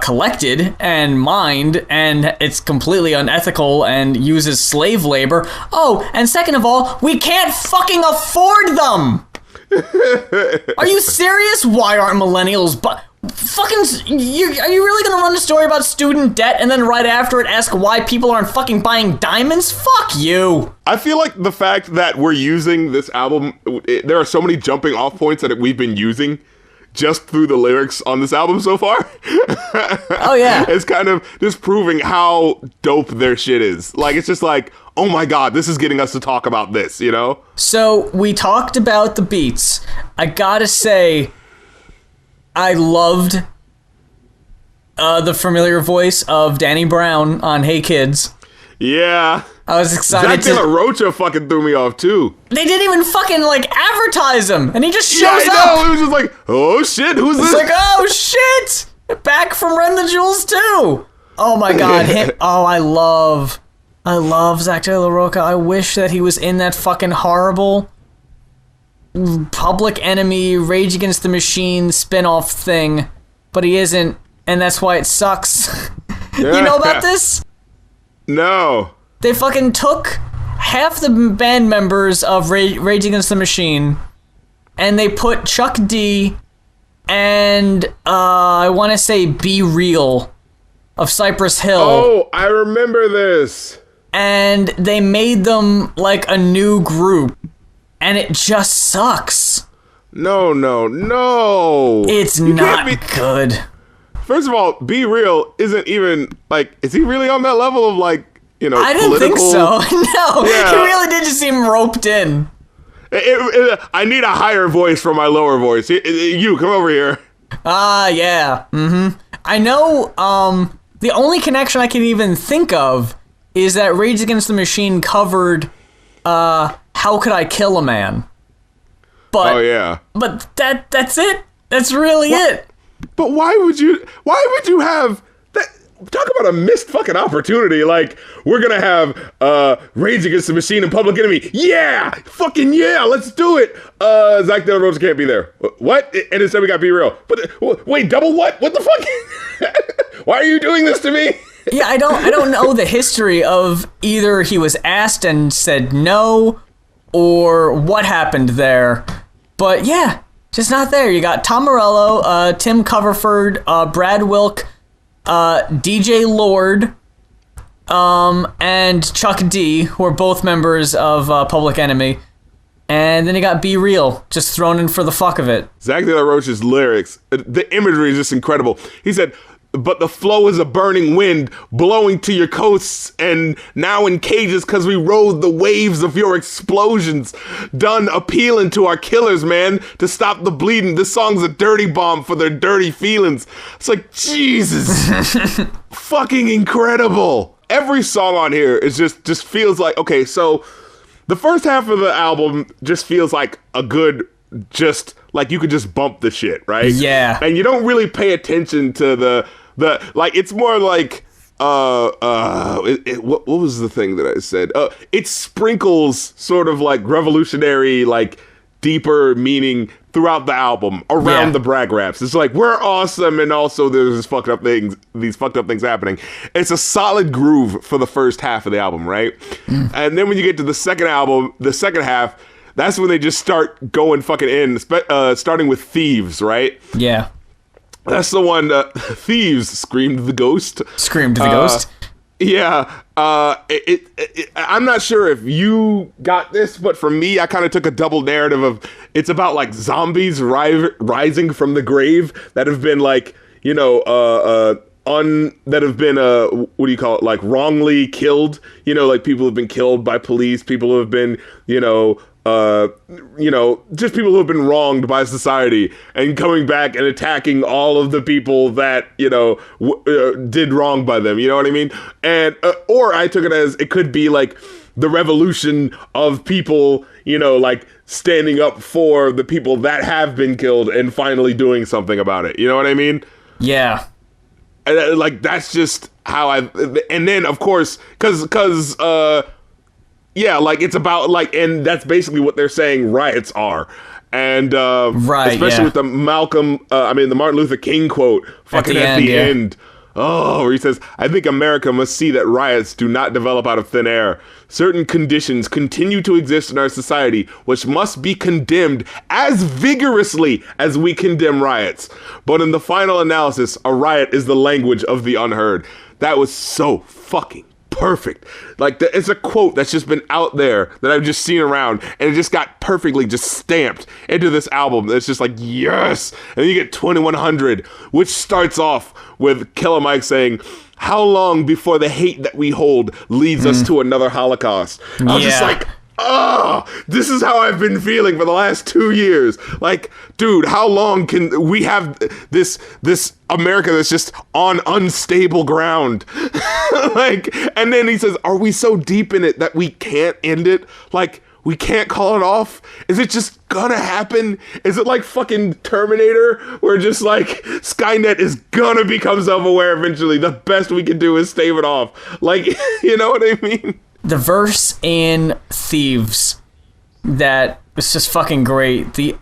Speaker 2: collected and mined, and it's completely unethical and uses slave labor. Oh, and second of all, we can't fucking afford them! Are you serious? Why aren't millennials are you really gonna run a story about student debt and then right after it ask why people aren't fucking buying diamonds? Fuck you.
Speaker 1: I feel like the fact that we're using this album, there are so many jumping off points that we've been using just through the lyrics on this album so far.
Speaker 2: Oh yeah.
Speaker 1: It's kind of just proving how dope their shit is. Like, it's just like, oh my god, this is getting us to talk about this, you know?
Speaker 2: So, we talked about the beats. I gotta say, I loved the familiar voice of Danny Brown on Hey Kids.
Speaker 1: Yeah.
Speaker 2: I was excited
Speaker 1: Zach De La Rocha fucking threw me off, too.
Speaker 2: They didn't even fucking, advertise him, and he just shows up.
Speaker 1: Yeah, I know. It was just like, oh shit, who's this?
Speaker 2: It's like, oh shit! Back from Run the Jewels, too! Oh my god, I love Zach De La Rocha. I wish that he was in that fucking horrible Public Enemy, Rage Against the Machine spin-off thing, but he isn't, and that's why it sucks. You know about this?
Speaker 1: No.
Speaker 2: They fucking took half the band members of Rage Against the Machine, and they put Chuck D and, I want to say Be Real of Cypress Hill.
Speaker 1: Oh, I remember this.
Speaker 2: And they made them like a new group. And it just sucks.
Speaker 1: No.
Speaker 2: It's not good.
Speaker 1: First of all, Be Real isn't even, is he really on that level of,
Speaker 2: I didn't think so. No, yeah. He really did just seem roped in.
Speaker 1: I need a higher voice for my lower voice. You, come over here.
Speaker 2: Yeah. Mm-hmm. I know, the only connection I can even think of is that Rage Against the Machine covered, How Could I Kill a Man? But,
Speaker 1: oh yeah.
Speaker 2: But that's it. That's really it.
Speaker 1: But why would you have that? Talk about a missed fucking opportunity. Like, we're gonna have Rage Against the Machine and Public Enemy. Yeah! Fucking yeah! Let's do it! Zach De La Rocha can't be there. What? And instead we got Be Real. But wait, double what? What the fuck? Why are you doing this to me?
Speaker 2: Yeah, I don't know the history of either he was asked and said no, or what happened there. But yeah, just not there. You got Tom Morello, Tim Coverford, Brad Wilk, DJ Lord, and Chuck D, who are both members of Public Enemy. And then you got Be Real, just thrown in for the fuck of it.
Speaker 1: Zach De La Rocha's lyrics, the imagery is just incredible. He said, but the flow is a burning wind blowing to your coasts and now in cages because we rode the waves of your explosions. Done appealing to our killers, man, to stop the bleeding. This song's a dirty bomb for their dirty feelings. It's like, Jesus. Fucking incredible. Every song on here is just feels like, okay, so the first half of the album just feels like a good, just like you could just bump the shit, right?
Speaker 2: Yeah.
Speaker 1: And you don't really pay attention to the it's more like what was the thing that I said? It sprinkles sort of like revolutionary, like deeper meaning throughout the album around the brag raps. It's like, we're awesome, and also there's these fucked up things happening. It's a solid groove for the first half of the album, right? And then when you get to the second half, that's when they just start going fucking in, starting with Thieves, right?
Speaker 2: Yeah.
Speaker 1: That's the one, Thieves, screamed the ghost.
Speaker 2: Screamed the ghost?
Speaker 1: Yeah. I'm not sure if you got this, but for me, I kind of took a double narrative of, it's about like zombies rising from the grave that have been like, you know, that have been what do you call it, like wrongly killed, you know, like people have been killed by police, people who have been, just people who have been wronged by society, and coming back and attacking all of the people that, you know, did wrong by them, you know what I mean? And or I took it as it could be like the revolution of people, you know, like standing up for the people that have been killed and finally doing something about it, you know what I mean?
Speaker 2: Yeah.
Speaker 1: And, like, that's just how and then of course, cause yeah, like it's about like, and that's basically what they're saying riots are. And
Speaker 2: right,
Speaker 1: especially with the the Martin Luther King quote fucking at the end. Oh, where he says, I think America must see that riots do not develop out of thin air. Certain conditions continue to exist in our society, which must be condemned as vigorously as we condemn riots. But in the final analysis, a riot is the language of the unheard. That was so fucking perfect. Like, it's a quote that's just been out there that I've just seen around, and it just got perfectly just stamped into this album. It's just like, yes. And then you get 2100, which starts off with Killer Mike saying, how long before the hate that we hold leads us to another Holocaust? I was just like, this is how I've been feeling for the last 2 years. Like, dude, how long can we have this America that's just on unstable ground? Like, and then he says, are we so deep in it that we can't end it? Like, we can't call it off? Is it just gonna happen? Is it like fucking Terminator, where just like Skynet is gonna become self-aware eventually? The best we can do is stave it off. Like, you know what I mean?
Speaker 2: The verse in Thieves that was just fucking great. The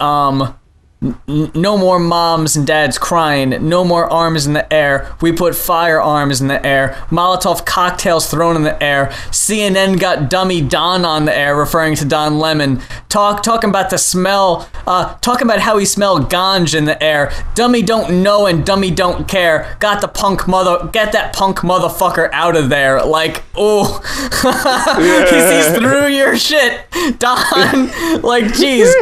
Speaker 2: no more moms and dads crying, no more arms in the air, we put firearms in the air, Molotov cocktails thrown in the air, CNN got dummy Don on the air, referring to Don Lemon, talking about the smell, talking about how he smelled ganja in the air, dummy don't know and dummy don't care, get that punk motherfucker out of there. Like, oh, he's through your shit, Don. Like, geez,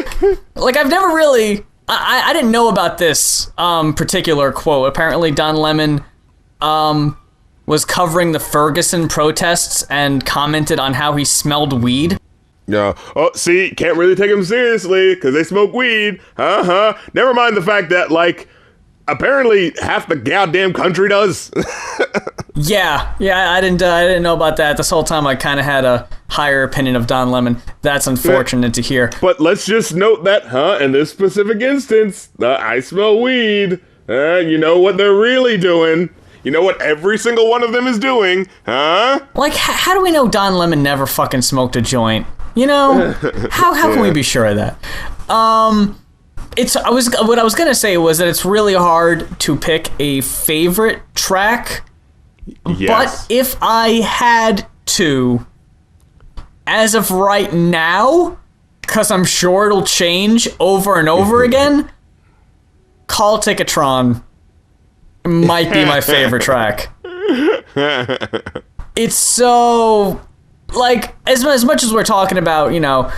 Speaker 2: like I've never really, I didn't know about this particular quote. Apparently Don Lemon was covering the Ferguson protests and commented on how he smelled weed.
Speaker 1: Yeah. Oh, see, can't really take them seriously because they smoke weed. Never mind the fact that, like, apparently half the goddamn country does.
Speaker 2: Yeah, I didn't know about that. This whole time I kind of had a higher opinion of Don Lemon. That's unfortunate to hear.
Speaker 1: But let's just note that, in this specific instance, I smell weed. You know what they're really doing. You know what every single one of them is doing,
Speaker 2: Like, how do we know Don Lemon never fucking smoked a joint? You know? How can we be sure of that? What I was gonna say was that it's really hard to pick a favorite track. Yes. But if I had to, as of right now, because I'm sure it'll change over and over again, Call Ticketron might be my favorite track. It's so, like, as much as we're talking about, you know,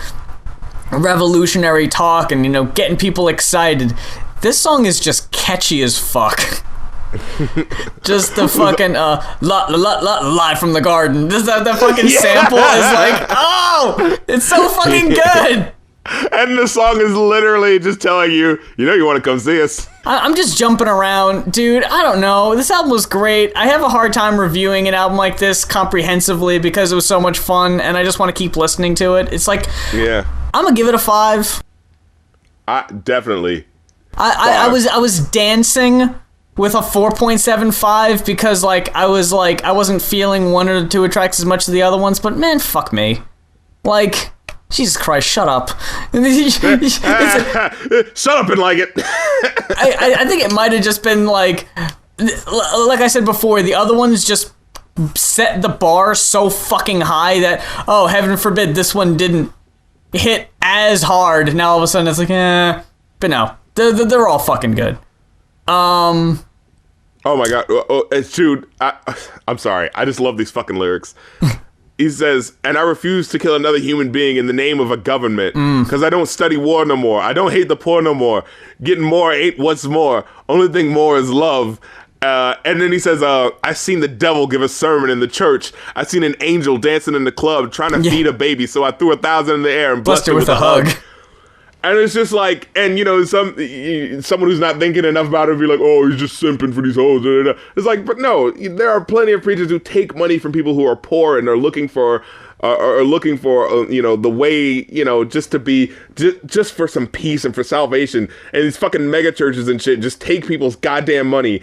Speaker 2: revolutionary talk and, you know, getting people excited, this song is just catchy as fuck. Just the fucking live from the garden. Just that fucking sample is like, oh, it's so fucking good.
Speaker 1: And the song is literally just telling you, you know, you want to come see us.
Speaker 2: I'm just jumping around, dude. I don't know. This album was great. I have a hard time reviewing an album like this comprehensively because it was so much fun, and I just want to keep listening to it. It's like, yeah, I'm gonna give it a 5.
Speaker 1: Definitely.
Speaker 2: I was dancing with a 4.75 because I wasn't feeling one or two tracks as much as the other ones, but man, fuck me. Like, Jesus Christ, shut up.
Speaker 1: Shut up and like it.
Speaker 2: I think it might have just been like I said before, the other ones just set the bar so fucking high that, oh, heaven forbid this one didn't hit as hard. Now all of a sudden it's like, but no, they're all fucking good.
Speaker 1: Oh my god, it's Jude. I'm sorry. I just love these fucking lyrics. He says, and I refuse to kill another human being in the name of a government, because I don't study war no more. I don't hate the poor no more. Getting more ain't what's more. Only thing more is love. And then he says, I seen the devil give a sermon in the church. I seen an angel dancing in the club trying to feed a baby, so I threw 1,000 in the air and blessed her with a hug. And it's just like, and you know, someone who's not thinking enough about it would be like, oh, he's just simping for these hoes. It's like, but no, there are plenty of preachers who take money from people who are poor and are looking for, you know, the way, you know, just to be, just for some peace and for salvation. And these fucking mega churches and shit just take people's goddamn money.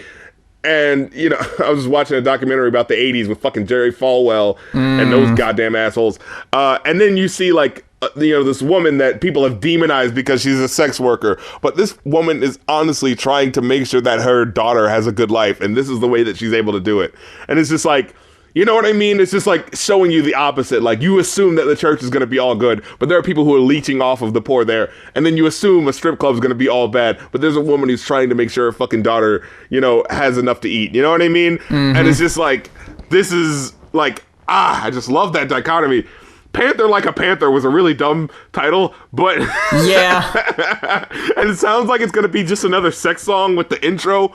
Speaker 1: And, you know, I was watching a documentary about the 80s with fucking Jerry Falwell and those goddamn assholes. And then you see, like, you know, this woman that people have demonized because she's a sex worker. But this woman is honestly trying to make sure that her daughter has a good life. And this is the way that she's able to do it. And it's just like, you know what I mean? It's just like showing you the opposite. Like, you assume that the church is going to be all good, but there are people who are leeching off of the poor there. And then you assume a strip club is going to be all bad, but there's a woman who's trying to make sure her fucking daughter, you know, has enough to eat. You know what I mean? And it's just like, this is like, I just love that dichotomy. Panther Like a Panther was a really dumb title, but
Speaker 2: yeah.
Speaker 1: And it sounds like it's going to be just another sex song with the intro,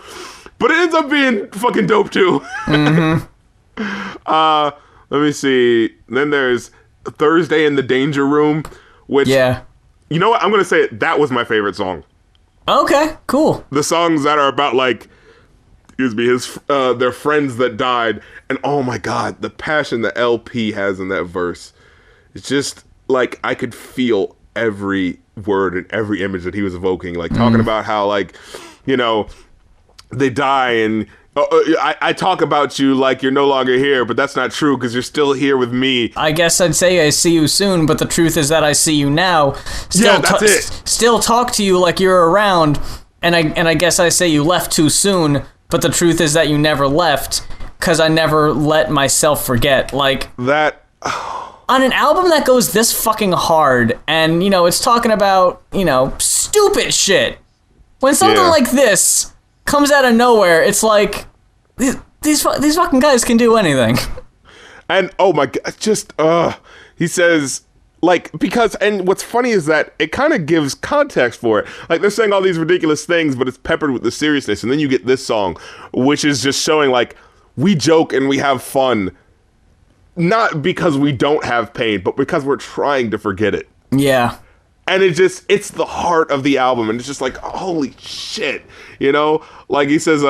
Speaker 1: but it ends up being fucking dope too. Let me see. Then there's Thursday in the Danger Room, which, you know what? I'm going to say it. That was my favorite song.
Speaker 2: Okay, cool.
Speaker 1: The songs that are about, like, their friends that died. And oh my God, the passion that LP has in that verse. It's just like, I could feel every word and every image that he was evoking. Like, talking about how, like, you know, they die and I talk about you like you're no longer here, but that's not true because you're still here with me.
Speaker 2: I guess I'd say I see you soon, but the truth is that I see you now.
Speaker 1: That's it.
Speaker 2: Still talk to you like you're around, and I guess I say you left too soon, but the truth is that you never left because I never let myself forget. Like
Speaker 1: that.
Speaker 2: On an album that goes this fucking hard, and, you know, it's talking about, you know, stupid shit. When something like this comes out of nowhere, it's like, these fucking guys can do anything.
Speaker 1: And, oh my God, just, he says, like, because, and what's funny is that it kind of gives context for it. Like, they're saying all these ridiculous things, but it's peppered with the seriousness. And then you get this song, which is just showing, like, we joke and we have fun. Not because we don't have pain, but because we're trying to forget it.
Speaker 2: Yeah.
Speaker 1: And it's the heart of the album. And it's just like, holy shit. You know? Like he says,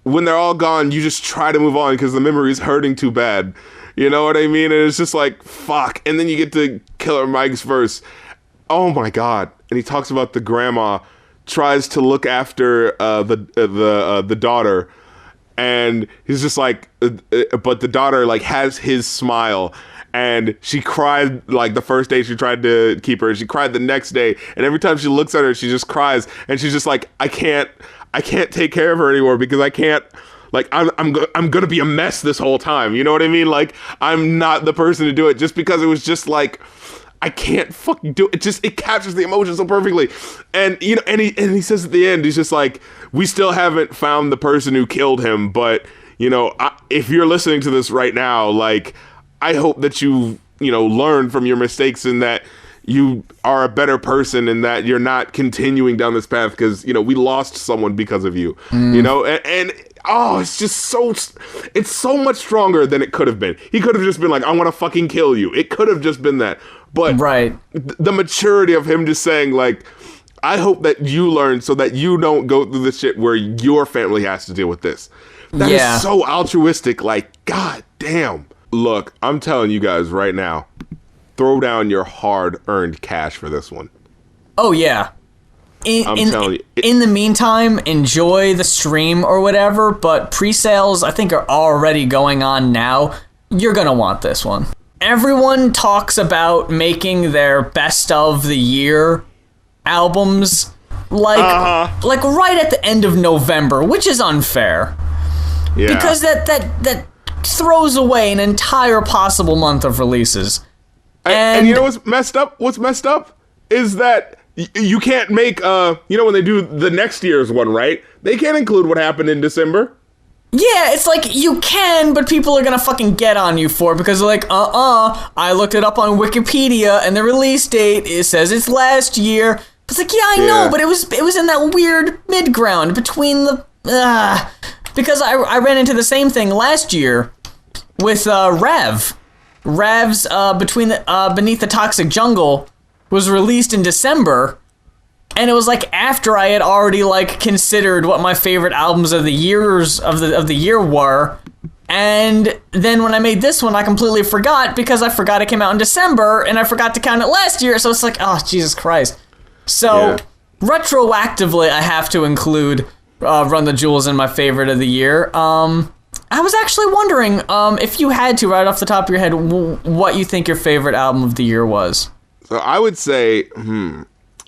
Speaker 1: when they're all gone, you just try to move on because the memory is hurting too bad. You know what I mean? And it's just like, fuck. And then you get to Killer Mike's verse. Oh my God. And he talks about the grandma tries to look after the daughter. And he's just like, but the daughter, like, has his smile. And she cried, like, the first day she tried to keep her. She cried the next day. And every time she looks at her, she just cries. And she's just like, I can't take care of her anymore because I can't, like, I'm going to be a mess this whole time. You know what I mean? Like, I'm not the person to do it, just because it was just like, I can't fucking do it. It captures the emotion so perfectly. And, you know, and he says at the end, he's just like, we still haven't found the person who killed him. But, you know, if you're listening to this right now, like, I hope that you know, learn from your mistakes and that you are a better person and that you're not continuing down this path because, you know, we lost someone because of you, you know, and oh, it's just it's so much stronger than it could have been. He could have just been like, I want to fucking kill you. It could have just been that. But the maturity of him just saying, like, I hope that you learn so that you don't go through this shit where your family has to deal with this. That is so altruistic. Like, God damn. Look, I'm telling you guys right now, throw down your hard-earned cash for this one.
Speaker 2: Oh, yeah.
Speaker 1: I'm telling you.
Speaker 2: In the meantime, enjoy the stream or whatever, but pre-sales, I think, are already going on now. You're going to want this one. Everyone talks about making their best of the year albums like right at the end of November, which is unfair. Yeah. Because that throws away an entire possible month of releases.
Speaker 1: And you know what's messed up? What's messed up is that you can't make, when they do the next year's one, right? They can't include what happened in December.
Speaker 2: Yeah, it's like, you can, but people are gonna fucking get on you for it because they're like, I looked it up on Wikipedia and the release date, it says it's last year. It's like, yeah, I know, but it was in that weird mid-ground between the, because I ran into the same thing last year with, Rev. Rev's, Beneath the Toxic Jungle was released in December. And it was like after I had already like considered what my favorite albums of the years of the year were, and then when I made this one, I completely forgot because I forgot it came out in December, and I forgot to count it last year. So it's like, oh Jesus Christ! So retroactively, I have to include Run the Jewels in my favorite of the year. I was actually wondering if you had to, right off the top of your head, what you think your favorite album of the year was.
Speaker 1: So I would say,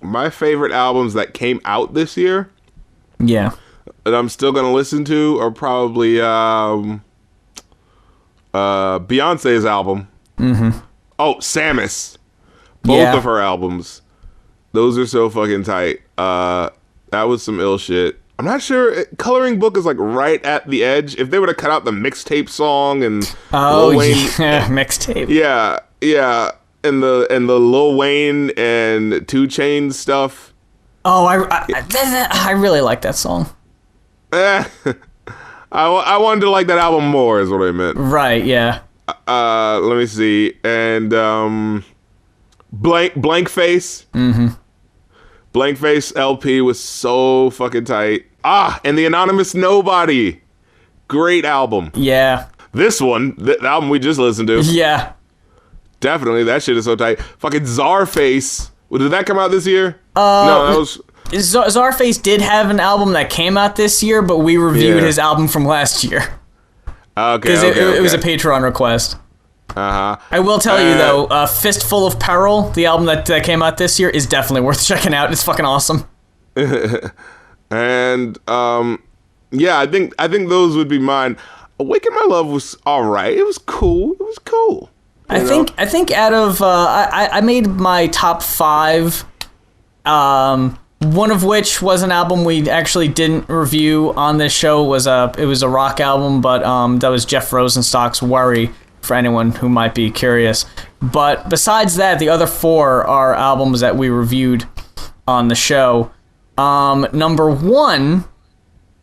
Speaker 1: my favorite albums that came out this year, that I'm still gonna listen to, are probably Beyonce's album. Oh, Samus, both of her albums. Those are so fucking tight. That was some ill shit. I'm not sure. Coloring Book is like right at the edge. If they were to cut out the mixtape song and Lil Wayne,
Speaker 2: mixtape.
Speaker 1: Yeah. And the Lil Wayne and 2 Chainz stuff.
Speaker 2: Oh, I really like that song.
Speaker 1: I wanted to like that album more, is what I meant.
Speaker 2: Right, yeah.
Speaker 1: Let me see. And Blank Face. Blank Face LP was so fucking tight. And the Anonymous Nobody. Great album.
Speaker 2: Yeah.
Speaker 1: This one, the album we just listened to.
Speaker 2: Yeah.
Speaker 1: Definitely, that shit is so tight. Fucking Czarface. Did that come out this year? No, that was...
Speaker 2: Czarface did have an album that came out this year, but we reviewed his album from last year.
Speaker 1: Okay,
Speaker 2: it was a Patreon request. I will tell you, though, Fistful of Peril, the album that came out this year, is definitely worth checking out. It's fucking awesome.
Speaker 1: And, I think those would be mine. Awaken My Love was alright. It was cool.
Speaker 2: I think out of I made my top 5, one of which was an album we actually didn't review on this show. It was a rock album, but that was Jeff Rosenstock's Worry, for anyone who might be curious. But besides that, the other 4 are albums that we reviewed on the show. Number 1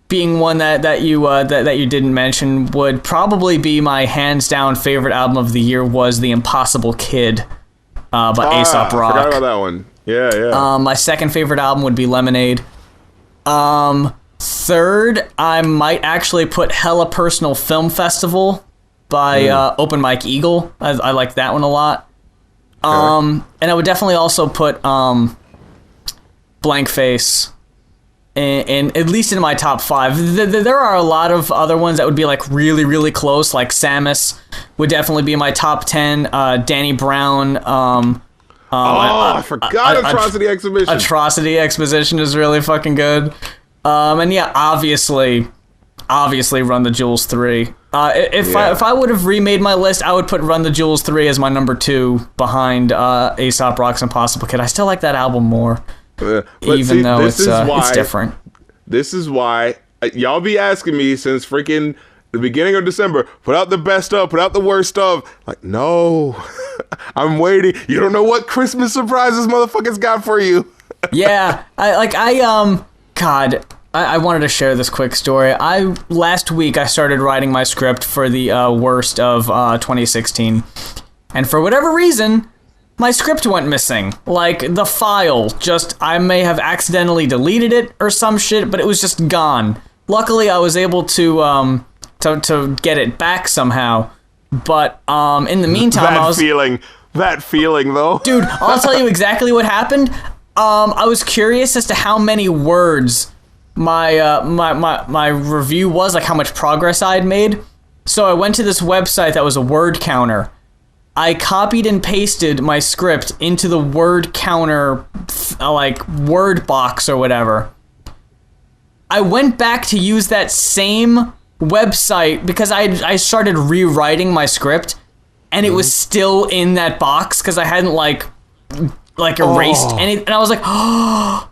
Speaker 2: being one that you didn't mention would probably be my hands down favorite album of the year was The Impossible Kid by Aesop Rock.
Speaker 1: I forgot about that one. Yeah.
Speaker 2: My second favorite album would be Lemonade. Third, I might actually put Hella Personal Film Festival by Open Mike Eagle. I like that one a lot. And I would definitely also put Blank Face and at least in my top 5. There are a lot of other ones that would be like really, really close, like Samus would definitely be in my top 10. Danny Brown.
Speaker 1: I forgot Atrocity Exhibition.
Speaker 2: Atrocity Exposition is really fucking good. And yeah, obviously Run the Jewels 3. If I would have remade my list, I would put Run the Jewels 3 as my number 2 behind Aesop Rock's Impossible Kid. I still like that album more. Even though it's different.
Speaker 1: This is why y'all be asking me since freaking the beginning of December, put out the best of, put out the worst of. Like, no, I'm waiting. You don't know what Christmas surprises motherfuckers got for you.
Speaker 2: Yeah, I wanted to share this quick story. Last week I started writing my script for the worst of 2016, and for whatever reason, my script went missing. Like, the file, I may have accidentally deleted it or some shit, but it was just gone. Luckily, I was able to get it back somehow. But, in the meantime,
Speaker 1: That feeling, though.
Speaker 2: Dude, I'll tell you exactly what happened. I was curious as to how many words my review was, like how much progress I had made. So I went to this website that was a word counter. I copied and pasted my script into the word counter, like, word box or whatever. I went back to use that same website because I started rewriting my script, and it was still in that box because I hadn't like erased any, and I was like, oh.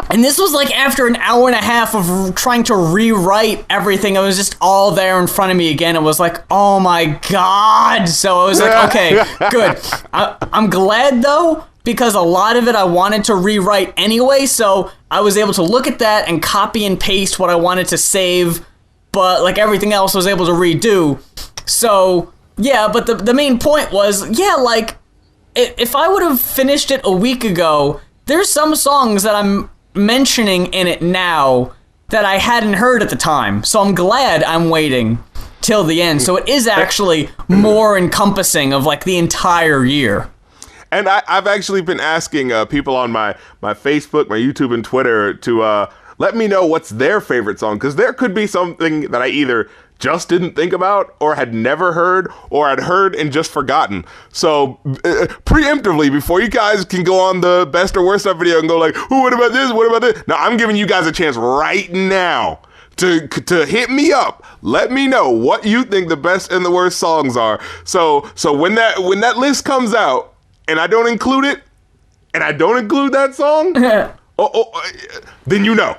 Speaker 2: And this was like after an hour and a half of trying to rewrite everything. It was just all there in front of me again. It was like, oh my God. So I was like, okay, good. I'm glad though, because a lot of it I wanted to rewrite anyway. So I was able to look at that and copy and paste what I wanted to save. But like everything else I was able to redo. So yeah, but the main point was, yeah, like if I would have finished it a week ago, there's some songs that I'm mentioning in it now that I hadn't heard at the time. So I'm glad I'm waiting till the end. So it is actually more encompassing of like the entire year.
Speaker 1: And I've actually been asking people on my Facebook, my YouTube, and Twitter to let me know what's their favorite song, because there could be something that I either just didn't think about, or had never heard, or had heard and just forgotten. So preemptively, before you guys can go on the best or worst stuff video and go like, "Ooh, what about this? What about this?" Now I'm giving you guys a chance right now to hit me up. Let me know what you think the best and the worst songs are. So when that list comes out and I don't include it, and I don't include that song, then you know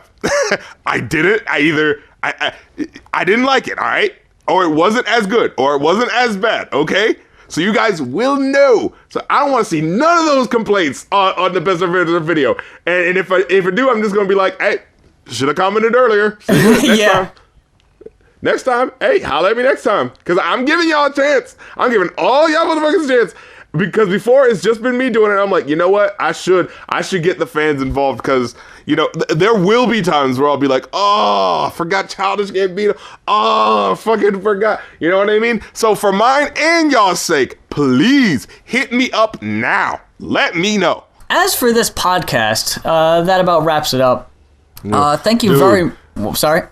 Speaker 1: I did it. I didn't like it, all right? Or it wasn't as good, or it wasn't as bad, okay? So you guys will know. So I don't want to see none of those complaints on the best of video. And if I do, I'm just going to be like, hey, should have commented earlier. Next time, hey, holla at me next time. Because I'm giving y'all a chance. I'm giving all y'all motherfuckers a chance. Because before, it's just been me doing it. I'm like, you know what? I should get the fans involved, because, you know, there will be times where I'll be like, oh, I forgot Childish Gambino. Oh, I fucking forgot. You know what I mean? So for mine and y'all's sake, please hit me up now. Let me know.
Speaker 2: As for this podcast, that about wraps it up. Thank you very... sorry?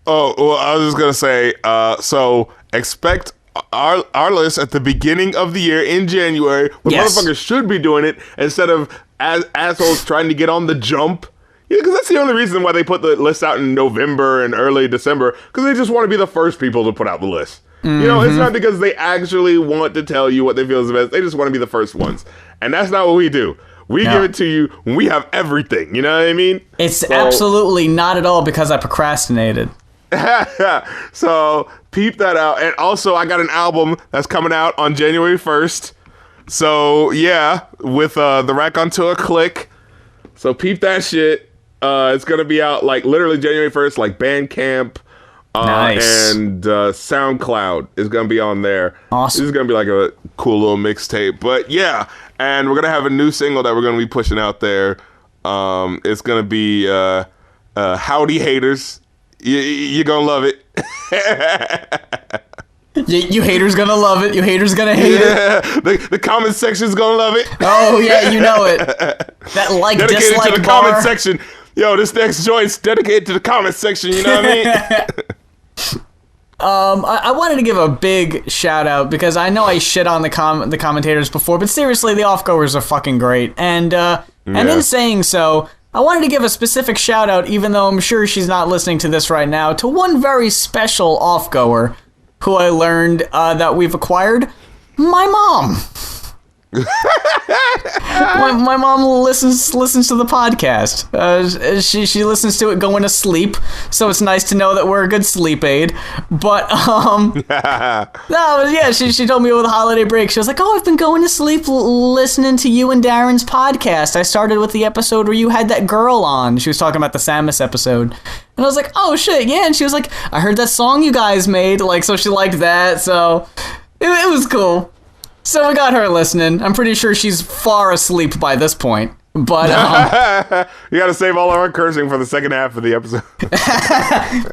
Speaker 1: Well, I was just going to say, so expect our list at the beginning of the year in January, when motherfuckers should be doing it instead of assholes trying to get on the jump. Yeah, because that's the only reason why they put the list out in November and early December, because they just want to be the first people to put out the list. Mm-hmm. You know, it's not because they actually want to tell you what they feel is the best. They just want to be the first ones. And that's not what we do. We give it to you when we have everything. You know what I mean?
Speaker 2: It's absolutely not at all because I procrastinated.
Speaker 1: So peep that out. And also, I got an album that's coming out on January 1st. So yeah, with the Rack Onto a Click. So peep that shit. It's gonna be out like literally January 1st, like Bandcamp,
Speaker 2: nice.
Speaker 1: And SoundCloud is gonna be on there.
Speaker 2: Awesome.
Speaker 1: This is gonna be like a cool little mixtape. But yeah, and we're gonna have a new single that we're gonna be pushing out there. It's gonna be Howdy Haters. You're gonna love it.
Speaker 2: You haters gonna love it. You haters gonna hate it.
Speaker 1: The comment section's gonna love it.
Speaker 2: Oh yeah, you know it. That like
Speaker 1: dedicated
Speaker 2: dislike
Speaker 1: to the
Speaker 2: bar.
Speaker 1: comment section. Yo, this next joint's dedicated to the comment section. You know what I mean?
Speaker 2: I wanted to give a big shout out because I know I shit on the commentators before, but seriously, the off-goers are fucking great. And in saying so, I wanted to give a specific shout out, even though I'm sure she's not listening to this right now, to one very special off-goer who I learned that we've acquired. My mom. my mom listens to the podcast. She listens to it going to sleep, so it's nice to know that we're a good sleep aid. But she told me over the holiday break, she was like, "Oh, I've been going to sleep listening to you and Darren's podcast. I started with the episode where you had that girl on." She was talking about the Samus episode. And I was like, "Oh shit, yeah." And she was like, "I heard that song you guys made." Like, so she liked that. So it was cool. So we got her listening. I'm pretty sure she's far asleep by this point. But
Speaker 1: you gotta save all of our cursing for the second half of the episode.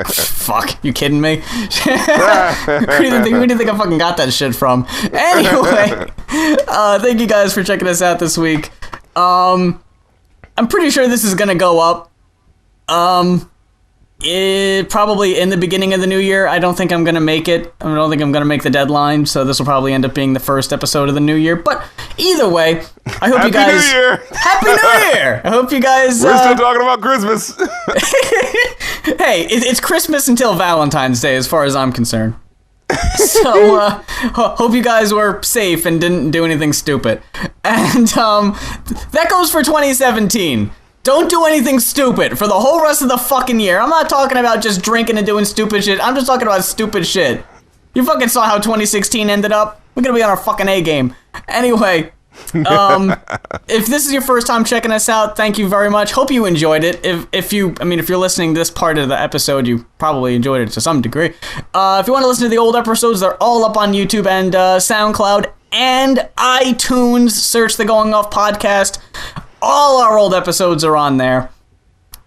Speaker 2: Fuck, you kidding me? Where do you think I fucking got that shit from? Anyway, thank you guys for checking us out this week. I'm pretty sure this is gonna go up. Probably in the beginning of the new year. I don't think I'm going to make it. I don't think I'm going to make the deadline, so this will probably end up being the first episode of the new year. But either way, I hope you guys...
Speaker 1: Happy New Year!
Speaker 2: Happy New Year! I hope you guys...
Speaker 1: We're still talking about Christmas.
Speaker 2: Hey, it's Christmas until Valentine's Day, as far as I'm concerned. So, hope you guys were safe and didn't do anything stupid. And, that goes for 2017. Don't do anything stupid for the whole rest of the fucking year. I'm not talking about just drinking and doing stupid shit. I'm just talking about stupid shit. You fucking saw how 2016 ended up. We're gonna be on our fucking A game. Anyway, if this is your first time checking us out, thank you very much. Hope you enjoyed it. If you're listening to this part of the episode, you probably enjoyed it to some degree. If you want to listen to the old episodes, they're all up on YouTube and SoundCloud and iTunes. Search the Going Off podcast. All our old episodes are on there.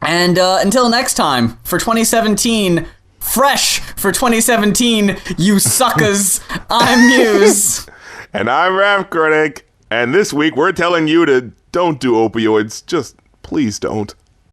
Speaker 2: And until next time, for 2017, fresh for 2017, you suckers, I'm Muse.
Speaker 1: And I'm Rap Critic. And this week, we're telling you to don't do opioids. Just please don't.